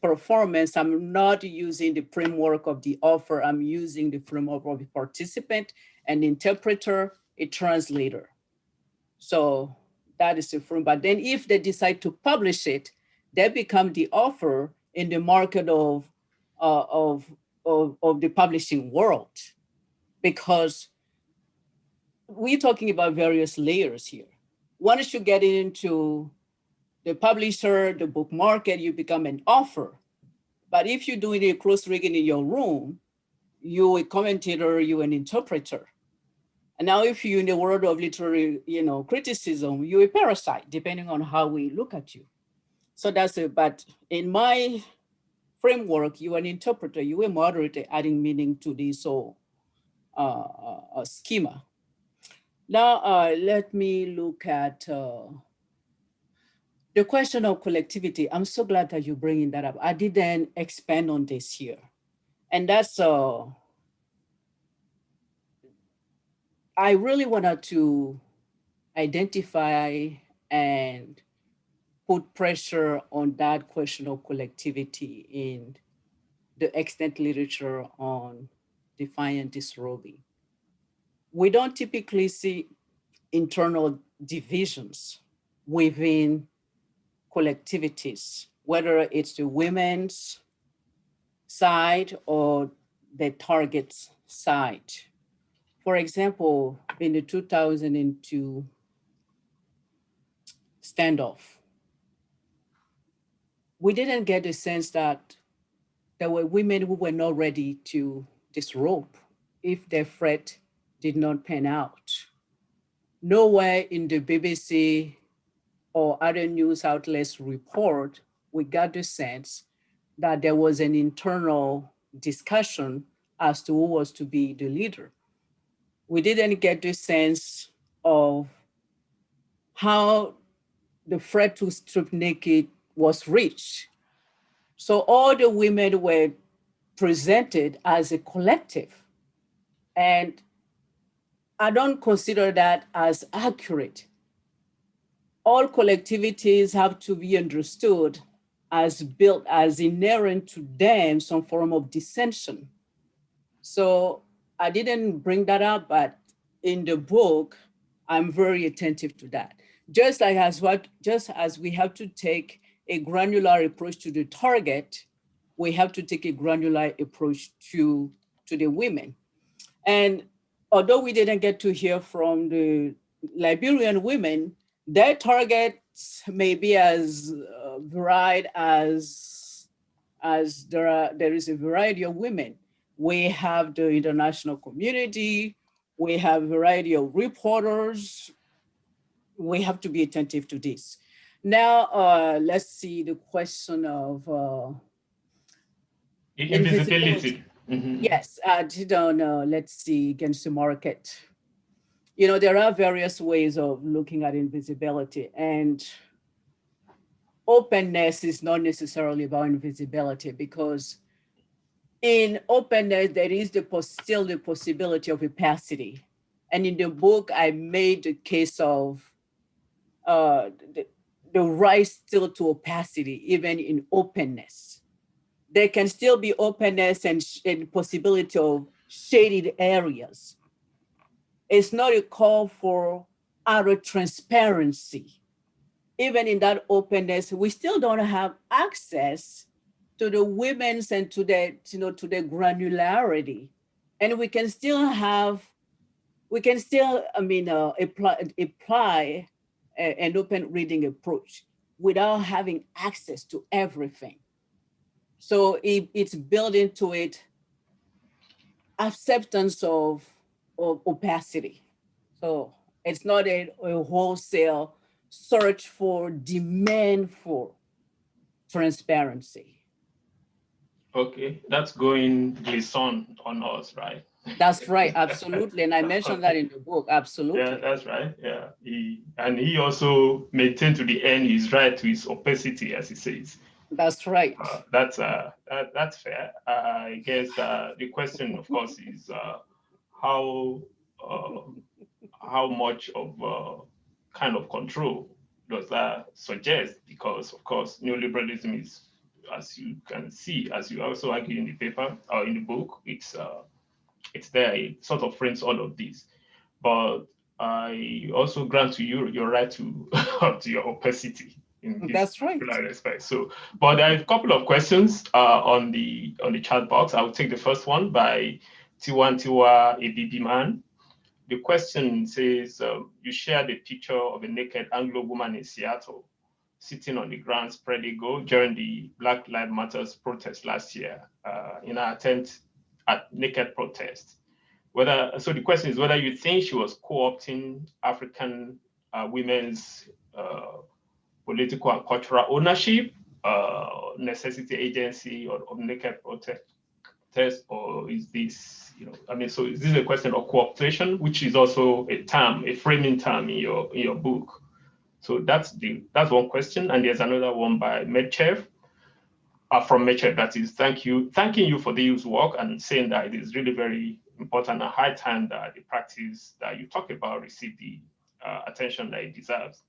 performance, I'm not using the framework of the author, I'm using the framework of the participant, an interpreter, a translator. So that is the frame. But then if they decide to publish it, they become the author in the market of the publishing world, because we're talking about various layers here. Once you get into the publisher, the book market, you become an author. But if you're doing a close reading in your room, you're a commentator, you're an interpreter. And now if you're in the world of literary, criticism, you're a parasite, depending on how we look at you. So that's it. But in my framework, you're an interpreter, you're a moderator, adding meaning to this whole schema. Now, let me look at the question of collectivity. I'm so glad that you're bringing that up. I didn't expand on this here. And that's, I really wanted to identify and put pressure on that question of collectivity in the extant literature on defiant disrobing. We don't typically see internal divisions within collectivities, whether it's the women's side or the target's side. For example, in the 2002 standoff, we didn't get the sense that there were women who were not ready to disrobe if their threat did not pan out. Nowhere in the BBC or other news outlets report, we got the sense that there was an internal discussion as to who was to be the leader. We didn't get the sense of how the threat to strip naked was reached. So all the women were presented as a collective. And I don't consider that as accurate. All collectivities have to be understood as built, as inherent to them, some form of dissension. So I didn't bring that up, but in the book, I'm very attentive to that. Just as we have to take a granular approach to the target, we have to take a granular approach to the women. And although we didn't get to hear from the Liberian women, their targets may be as varied as there is a variety of women. We have the international community, we have a variety of reporters. We have to be attentive to this. Now, let's see the question of invisibility. Yes, let's see, against the market. There are various ways of looking at invisibility, and openness is not necessarily about invisibility, because in openness, there is still the possibility of opacity. And in the book, I made the case of the right still to opacity, even in openness. There can still be openness and possibility of shaded areas. It's not a call for utter transparency. Even in that openness, we still don't have access to the women's and to the granularity. And we can still apply an open reading approach without having access to everything. So it's built into it acceptance of opacity. So it's not a wholesale search for demand for transparency. Okay, that's going glisten on us, right? That's right, absolutely. And I mentioned that in the book, absolutely. Yeah, that's right. Yeah, he also maintained to the end his right to his opacity, as he says. That's right. That's fair. I guess the question, of course, is how much of kind of control does that suggest? Because, of course, neoliberalism is, as you can see, as you also argue in the paper or in the book, it's there. It sort of frames all of this. But I also grant to you your right to, to your opacity in this That's right. respect. So, but there are a couple of questions on the chat box. I'll take the first one by Tiwa Ebibi Man. The question says, you shared a picture of a naked Anglo woman in Seattle sitting on the ground spread eagle during the Black Lives Matter protest last year in an attempt at naked protest. So the question is whether you think she was co-opting African women's political and cultural ownership, necessity agency, or naked protest, or is this, so is this a question of co-optation, which is also a term, a framing term in your book? So that's one question, and there's another one by Medchev. From Medchev, that is thanking you for this work and saying that it is really very important and high time that the practice that you talk about receive the attention that it deserves.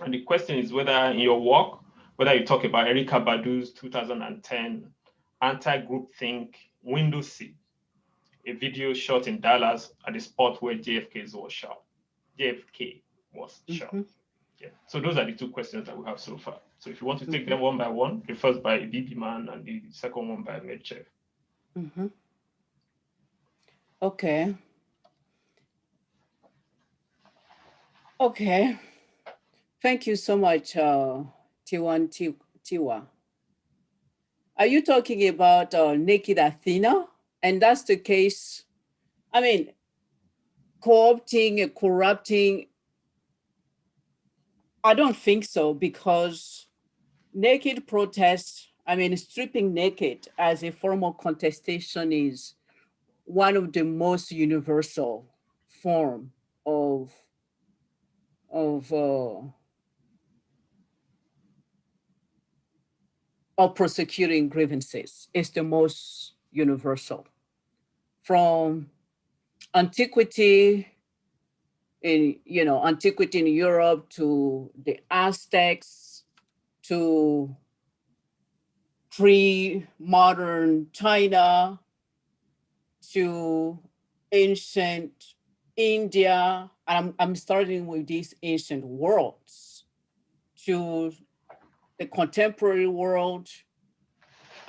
And the question is whether in your work, whether you talk about Erykah Badu's 2010 anti-groupthink window seat, a video shot in Dallas at the spot where JFK was shot. Yeah. So those are the two questions that we have so far. So if you want to take them one by one, the first by BB Man and the second one by Medchev. Okay. Okay. Thank you so much, Tiwa. Are you talking about Naked Athena? And that's the case. I mean, co-opting and corrupting, I don't think so, because naked protest, stripping naked as a form of contestation is one of the most universal form of prosecuting grievances. It's the most universal. From antiquity in Europe to the Aztecs to pre-modern China to ancient India. I'm starting with these ancient worlds to the contemporary world.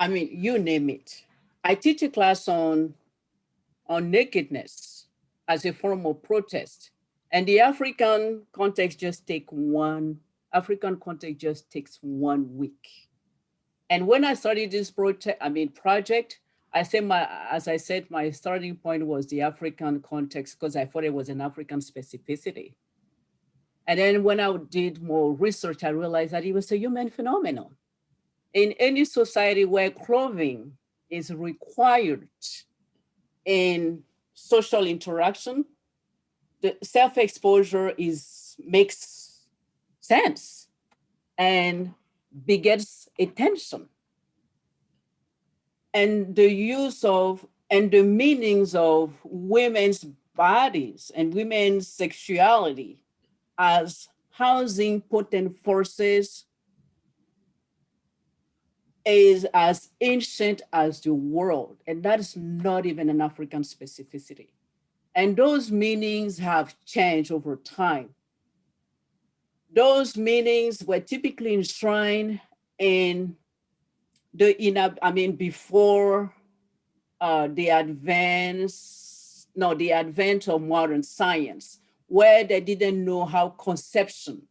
You name it. I teach a class on nakedness as a form of protest. And the African context just takes 1 week. And when I started this project, as I said, my starting point was the African context because I thought it was an African specificity. And then when I did more research, I realized that it was a human phenomenon. In any society where clothing is required in social interaction, the self-exposure makes sense and begets attention. And the use of and the meanings of women's bodies and women's sexuality as housing potent forces is as ancient as the world. And that is not even an African specificity. And those meanings have changed over time. Those meanings were typically enshrined in before the advent of modern science, where they didn't know how conception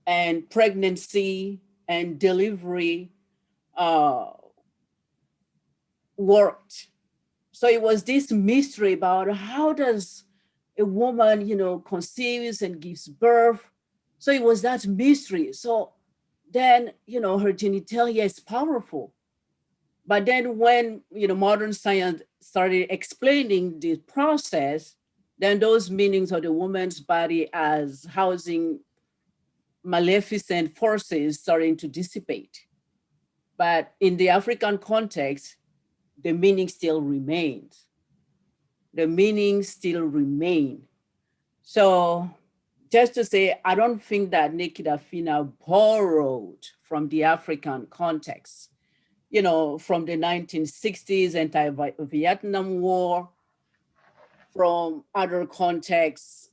and pregnancy and delivery worked. So it was this mystery about how does a woman, conceives and gives birth. So it was that mystery. So then, her genitalia is powerful. But then when, modern science started explaining the process, then those meanings of the woman's body as housing maleficent forces starting to dissipate. But in the African context, the meaning still remains. The meanings still remain. So just to say, I don't think that Naked Athena borrowed from the African context, from the 1960s anti-Vietnam War, From other contexts,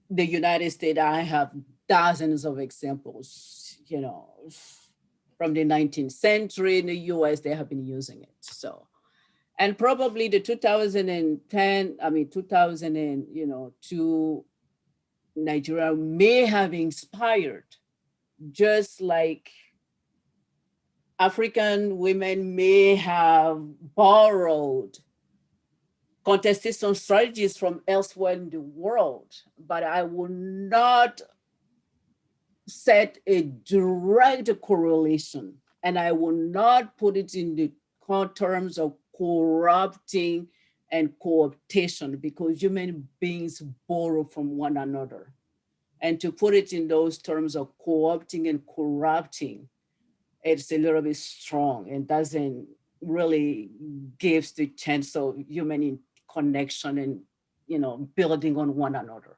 the United States, I have dozens of examples, from the 19th century in the US, they have been using it. So, and probably the 2002 Nigeria may have inspired, just like African women may have borrowed contestation strategies from elsewhere in the world, but I will not set a direct correlation, and I will not put it in the terms of corrupting and cooptation, because human beings borrow from one another. And to put it in those terms of co-opting and corrupting, it's a little bit strong and doesn't really gives the chance of human connection and building on one another.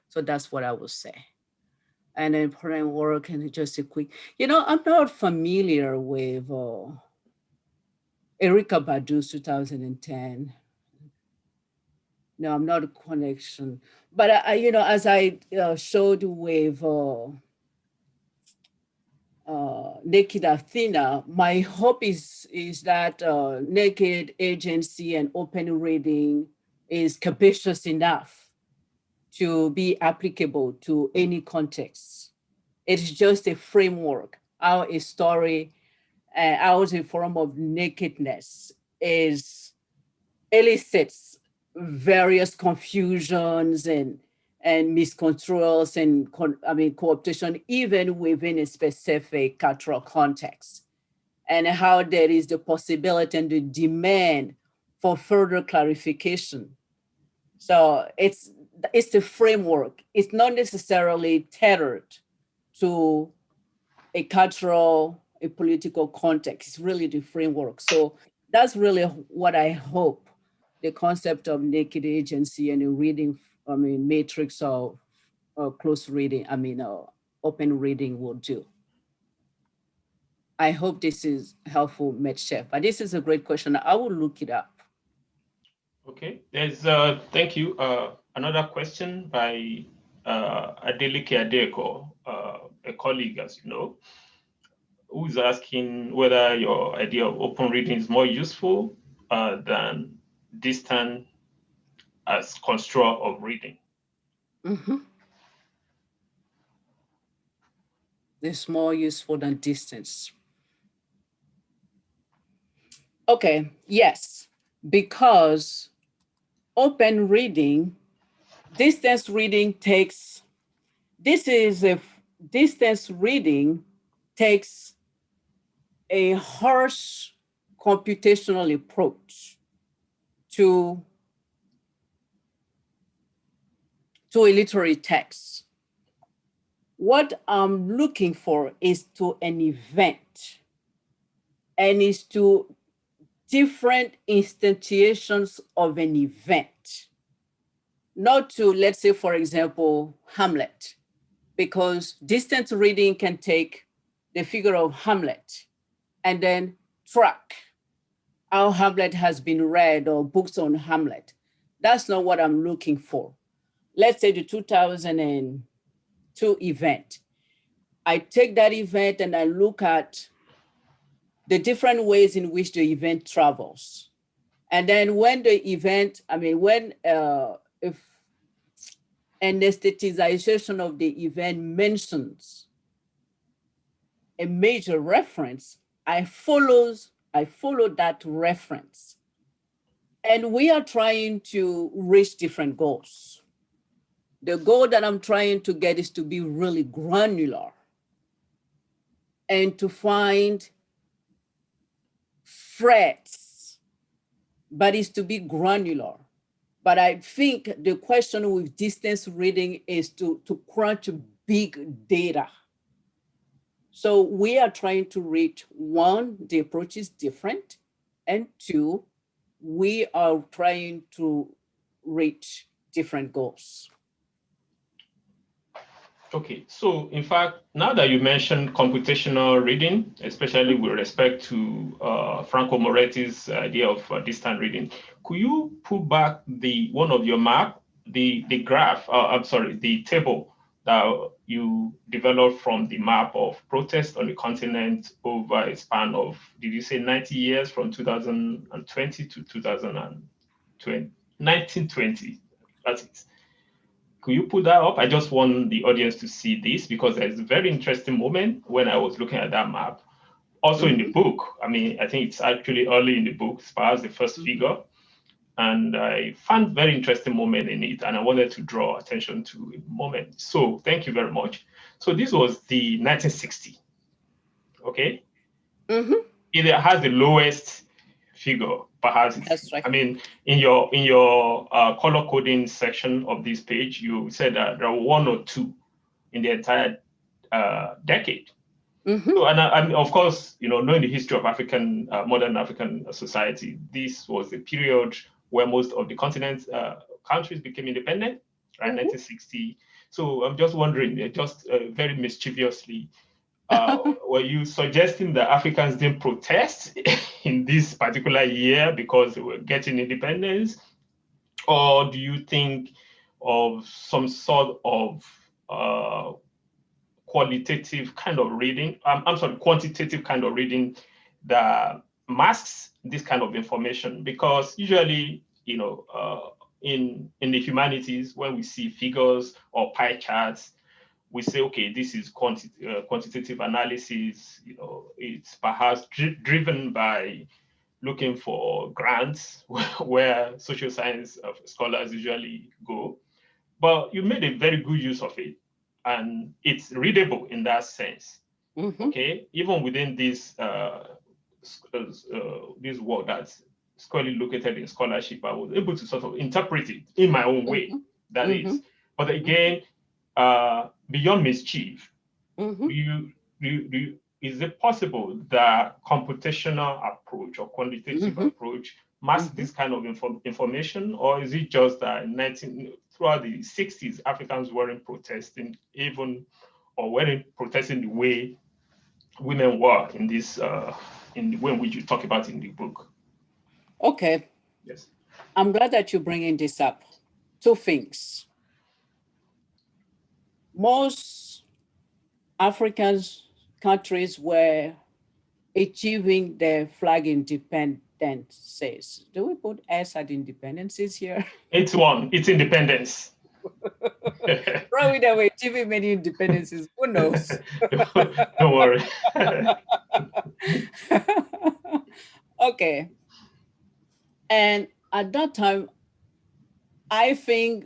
So that's what I would say. And important work, and just a quick, I'm not familiar with Erika Badu's 2010. No, I'm not a connection. But as I showed with Naked Athena, my hope is that naked agency and open reading is capacious enough to be applicable to any context. It's just a framework, how a story, how a form of nakedness elicits various confusions and misconstruals and cooptation, even within a specific cultural context, and how there is the possibility and the demand for further clarification. So it's the framework. It's not necessarily tethered to a cultural, a political context. It's really the framework. So that's really what I hope the concept of naked agency and a reading, matrix of close reading, open reading will do. I hope this is helpful, Metchef. But this is a great question. I will look it up. Okay, there's thank you. Another question by Adeleke Adeko, a colleague, as you know, who's asking whether your idea of open reading is more useful than distant as construct of reading. Mm-hmm. It's more useful than distance. Okay, yes, because open reading, distance reading takes a harsh computational approach to a literary text. What I'm looking for is to an event, and is to different instantiations of an event. Not to, let's say, for example, Hamlet, because distant reading can take the figure of Hamlet and then track how Hamlet has been read or books on Hamlet. That's not what I'm looking for. Let's say the 2002 event. I take that event and I look at the different ways in which the event travels. And then when the event, if an aestheticization of the event mentions a major reference, I follow that reference. And we are trying to reach different goals. The goal that I'm trying to get is to be really granular and to find threads, but it's to be granular. But I think the question with distance reading is to crunch big data. So we are trying to reach, one, the approach is different, and two, we are trying to reach different goals. Okay, so in fact, now that you mentioned computational reading, especially with respect to Franco Moretti's idea of distant reading, could you put back one of your map, the graph, I'm sorry, the table that you developed from the map of protest on the continent over a span of, did you say 90 years from 2020 to 2020, 1920? That's it. Could you put that up? I just want the audience to see this because there's a very interesting moment when I was looking at that map. Also in the book, I mean, I think it's actually early in the book, as far as the first figure. And I found very interesting moment in it, and I wanted to draw attention to a moment. So thank you very much. So this was the 1960, okay? It has the lowest figure, perhaps. That's right. I mean, in your color coding section of this page, you said that there were one or two in the entire decade. So, and of course, knowing the history of modern African society, this was the period where most of the continent's countries became independent, right? 1960. So I'm just wondering, just very mischievously, were you suggesting that Africans didn't protest in this particular year because they were getting independence? Or do you think of some sort of qualitative kind of reading, I'm sorry, quantitative kind of reading that masks this kind of information? Because usually, in the humanities, when we see figures or pie charts, we say, okay, this is quantitative analysis. It's perhaps driven by looking for grants where social science scholars usually go. But you made a very good use of it, and it's readable in that sense. Okay, even within this this work that's squarely located in scholarship, I was able to sort of interpret it in my own way. That is, but again, beyond mischief, is it possible that computational approach or quantitative approach masks this kind of information, or is it just that throughout the 60s, Africans weren't protesting or weren't protesting the way women were in this, in the way in which you talk about in the book? Okay. Yes. I'm glad that you're bringing this up. Two things. Most African countries were achieving their flag independences. Do we put S at independences here? It's independence. Probably they were achieving many independences. Who knows? Don't worry. Okay. And at that time, I think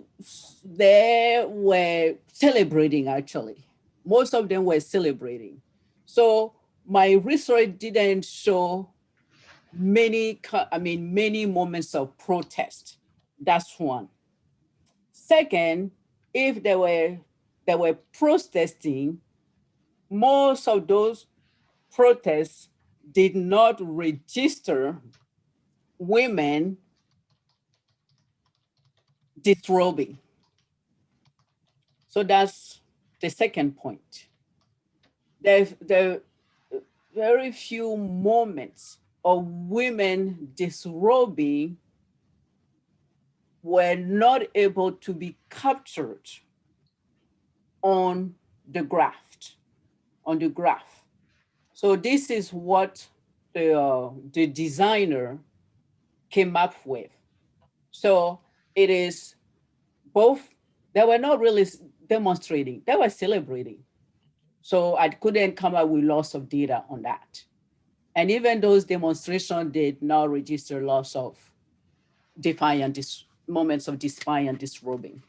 they were celebrating, actually. Most of them were celebrating. So my research didn't show many moments of protest. That's one. Second, if they were protesting, most of those protests did not register women disrobing. So that's the second point. There are very few moments of women disrobing were not able to be captured on the graph. So this is what the designer came up with. So it is both, they were not really demonstrating, they were celebrating. So I couldn't come up with lots of data on that. And even those demonstrations did not register lots of moments of defiant disrobing.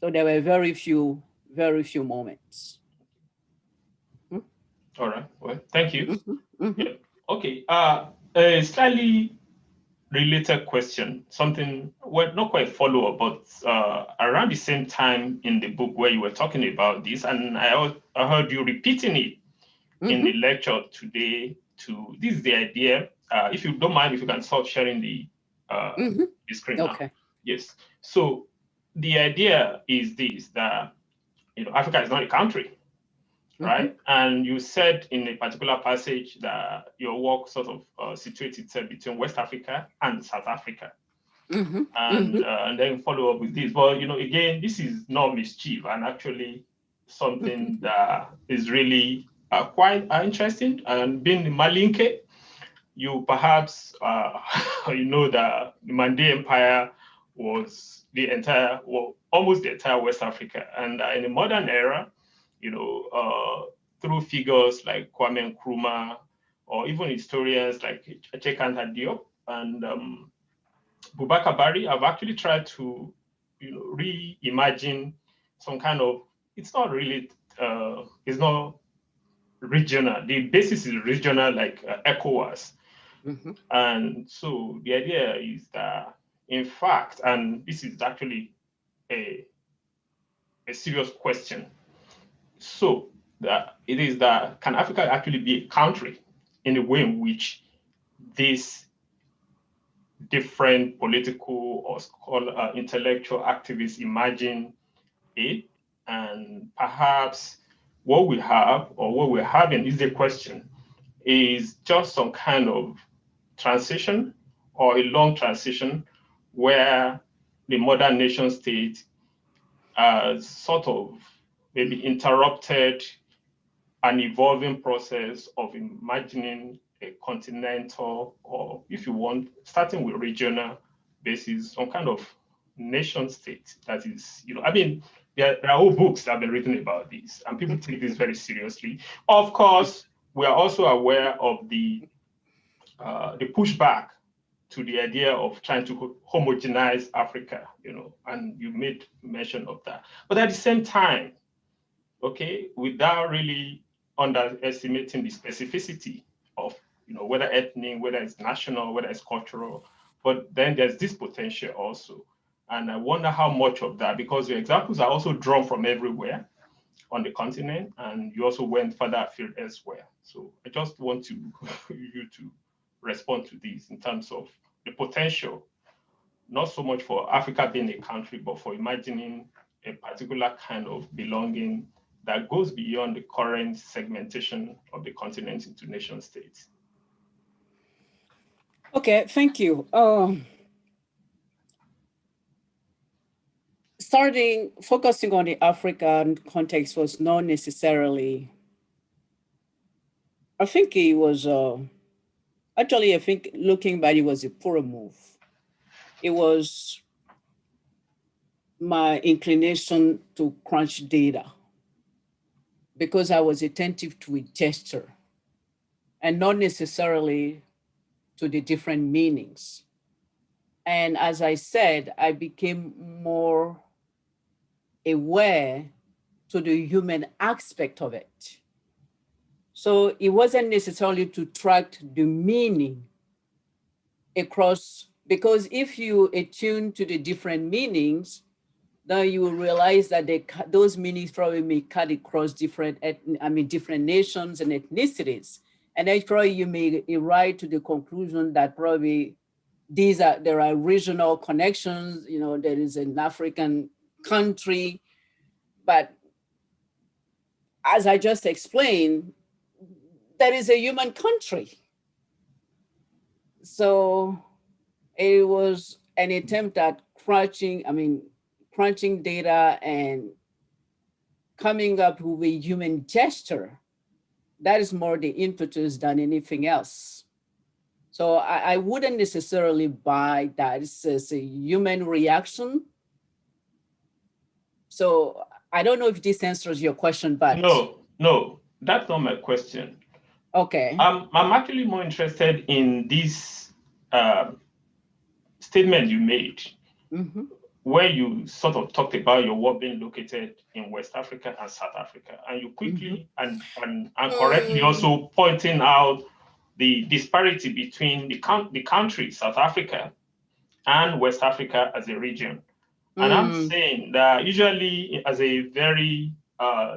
So there were very few moments. All right. Well, thank you. Yeah. Okay. A slightly related question, something, well, not quite follow-up, but around the same time in the book where you were talking about this, and I heard you repeating it in the lecture today. This is the idea. If you don't mind, if you can stop sharing the screen now. Okay. Yes. So the idea is this, that Africa is not a country, right? And you said in a particular passage that your work sort of situates itself between West Africa and South Africa. And then follow up with this. But, again, this is not mischief and actually something that is really quite interesting. And being in Malinké, you perhaps, know that the Mande Empire was almost the entire West Africa. And in the modern era, through figures like Kwame Nkrumah, or even historians like Naminata Diabate and Boubacar Bari, have actually tried to, reimagine some kind of, it's not really, it's not regional. The basis is regional, like ECOWAS. And so the idea is that, in fact, and this is actually a serious question. So it is that, can Africa actually be a country in the way in which these different political or intellectual activists imagine it? And perhaps what we have, or what we're having, is the question, is just some kind of transition, or a long transition, where the modern nation state sort of maybe interrupted an evolving process of imagining a continental, or if you want, starting with regional basis, some kind of nation state that is, there are whole books that have been written about this, and people take this very seriously. Of course, we are also aware of the pushback to the idea of trying to homogenize Africa, and you made mention of that. But at the same time, okay, without really underestimating the specificity of, whether ethnic, whether it's national, whether it's cultural, but then there's this potential also. And I wonder how much of that, because your examples are also drawn from everywhere on the continent, and you also went further afield elsewhere. So I just want you to respond to this in terms of the potential, not so much for Africa being a country, but for imagining a particular kind of belonging that goes beyond the current segmentation of the continent into nation states. Okay, thank you. Focusing on the African context was not necessarily, I think it was, actually, I think looking back, it was a poor move. It was my inclination to crunch data, because I was attentive to a gesture and not necessarily to the different meanings. And as I said, I became more aware to the human aspect of it. So it wasn't necessarily to track the meaning across, because if you attune to the different meanings, then you will realize that those meanings probably may cut across different nations and ethnicities. And then probably you may arrive to the conclusion that probably there are regional connections, there is an African country, but as I just explained, there is a human country. So it was an attempt at crunching data and coming up with a human gesture. That is more the impetus than anything else. So I wouldn't necessarily buy that it's a human reaction. So I don't know if this answers your question, but no, that's not my question. Okay. I'm actually more interested in this statement you made, where you sort of talked about your work being located in West Africa and South Africa, and you quickly and correctly also pointing out the disparity between the country, South Africa, and West Africa as a region. And I'm saying that usually, as a very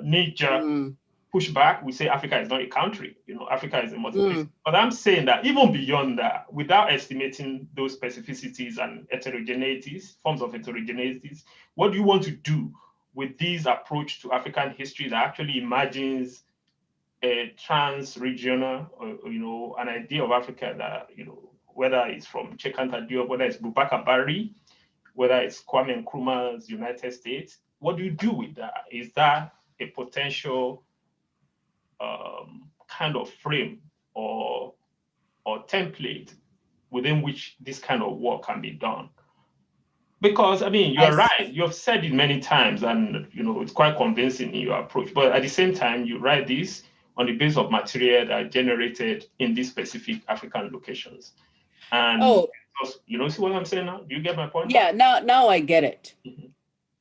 knee-jerk pushback, we say Africa is not a country. Africa is a multiple. But I'm saying that even beyond that, without estimating those specificities and heterogeneities, forms of heterogeneities, what do you want to do with this approach to African history that actually imagines a trans-regional, an idea of Africa that, whether it's from Anta Diop, whether it's Boubacar Bari, whether it's Kwame Nkrumah's United States. What do you do with that? Is that a potential kind of frame or template within which this kind of work can be done? Because, I mean, you're right. You've said it many times, and, it's quite convincing in your approach. But at the same time, you write this on the basis of material that are generated in these specific African locations. And, see what I'm saying now? Do you get my point? Yeah, now I get it. Mm-hmm.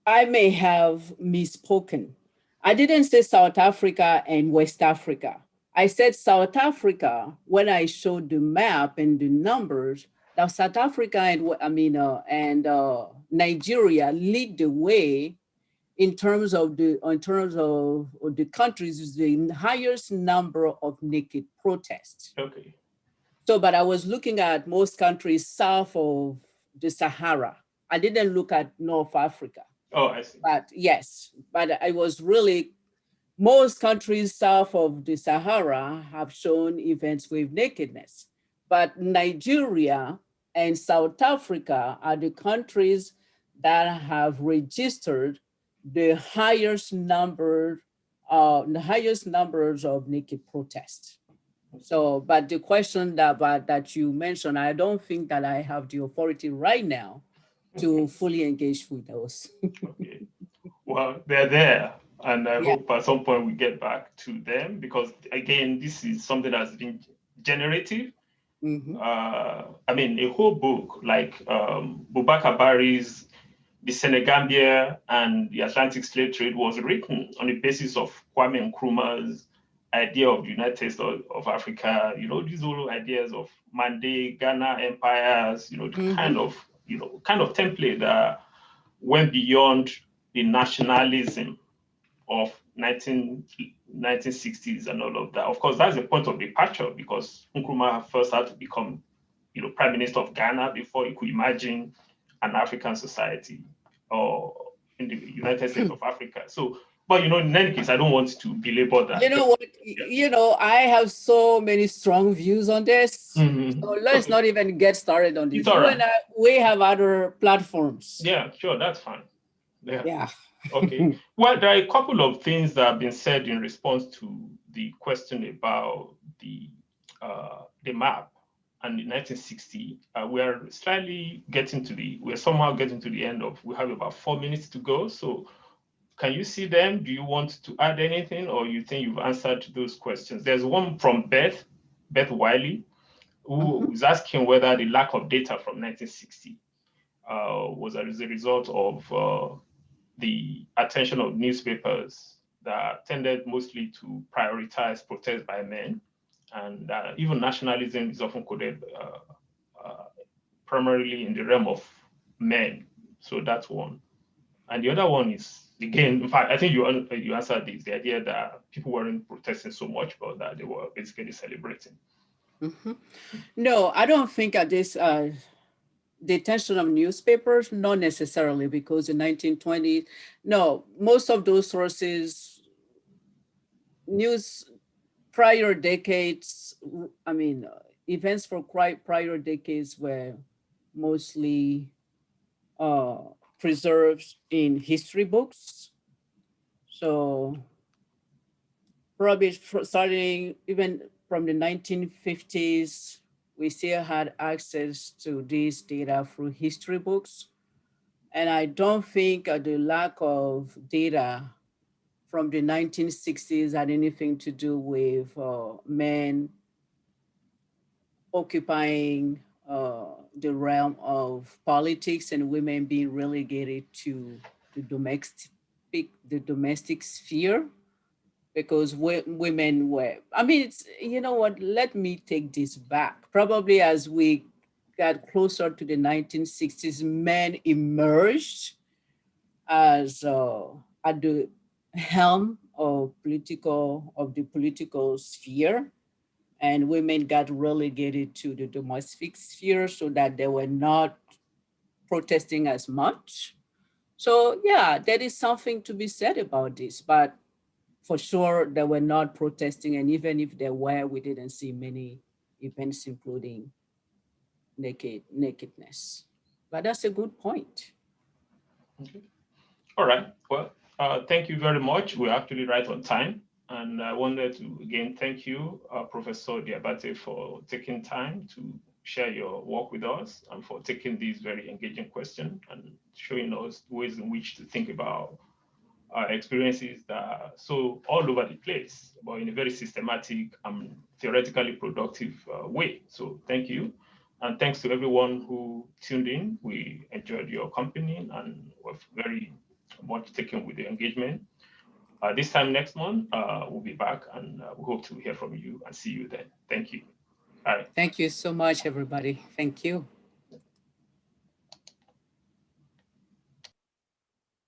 I may have misspoken. I didn't say South Africa and West Africa. I said South Africa when I showed the map and the numbers. Now South Africa and Nigeria lead the way in terms of the countries with the highest number of naked protests. Okay. So, but I was looking at most countries south of the Sahara. I didn't look at North Africa. Oh, I see. But yes, but I was really, most countries south of the Sahara have shown events with nakedness. But Nigeria and South Africa are the countries that have registered the highest numbers of naked protests. So, but the question that you mentioned, I don't think that I have the authority right now to fully engage with those. Okay. Well, they're there. And I hope at some point we get back to them, because again, this is something that's been generative. Mm-hmm. A whole book like Boubacar Bari's The Senegambia and the Atlantic Slave Trade was written on the basis of Kwame Nkrumah's idea of the United States of Africa, these whole ideas of Mandé, Ghana empires, the mm-hmm. kind of template that went beyond the nationalism of 1960s and all of that. Of course, that's the point of departure, because Nkrumah first had to become, Prime Minister of Ghana before he could imagine an African society or in the United States of Africa. So, but in any case, I don't want to belabor that. You know what? Yeah. I have so many strong views on this. Mm-hmm. So let's not even get started on this. It's all right. We have other platforms. Yeah, sure, that's fine. Yeah. Okay. Well, there are a couple of things that have been said in response to the question about the map and in 1960. We're somehow getting to the end of. We have about 4 minutes to go. So, can you see them? Do you want to add anything, or you think you've answered those questions? There's one from Beth Wiley, who is asking whether the lack of data from 1960 was as a result of the attention of newspapers that tended mostly to prioritize protest by men, and even nationalism is often coded primarily in the realm of men. So that's one. And the other one is, again, in fact, I think you answered this, the idea that people weren't protesting so much, but that they were basically celebrating. Mm-hmm. No, I don't think at this the attention of newspapers, not necessarily, because in 1920s, no, most of those sources, prior decades, events for prior decades were mostly preserved in history books. So probably starting even from the 1950s, we still had access to this data through history books. And I don't think the lack of data from the 1960s had anything to do with men occupying the realm of politics and women being relegated to the domestic sphere, because women were, let me take this back. Probably as we got closer to the 1960s, men emerged as at the helm of the political sphere, and women got relegated to the domestic sphere so that they were not protesting as much. So yeah, there is something to be said about this, but for sure they were not protesting, and even if there were, we didn't see many events including nakedness. But that's a good point. Okay. All right. Well, thank you very much. We're actually right on time. And I wanted to again thank you, Professor Diabate, for taking time to share your work with us and for taking these very engaging questions and showing us ways in which to think about experiences that are so all over the place, but in a very systematic and theoretically productive way. So thank you. And thanks to everyone who tuned in. We enjoyed your company and were very much taken with the engagement. This time next month, we'll be back and we hope to hear from you and see you then. Thank you. Bye. Thank you so much, everybody. Thank you.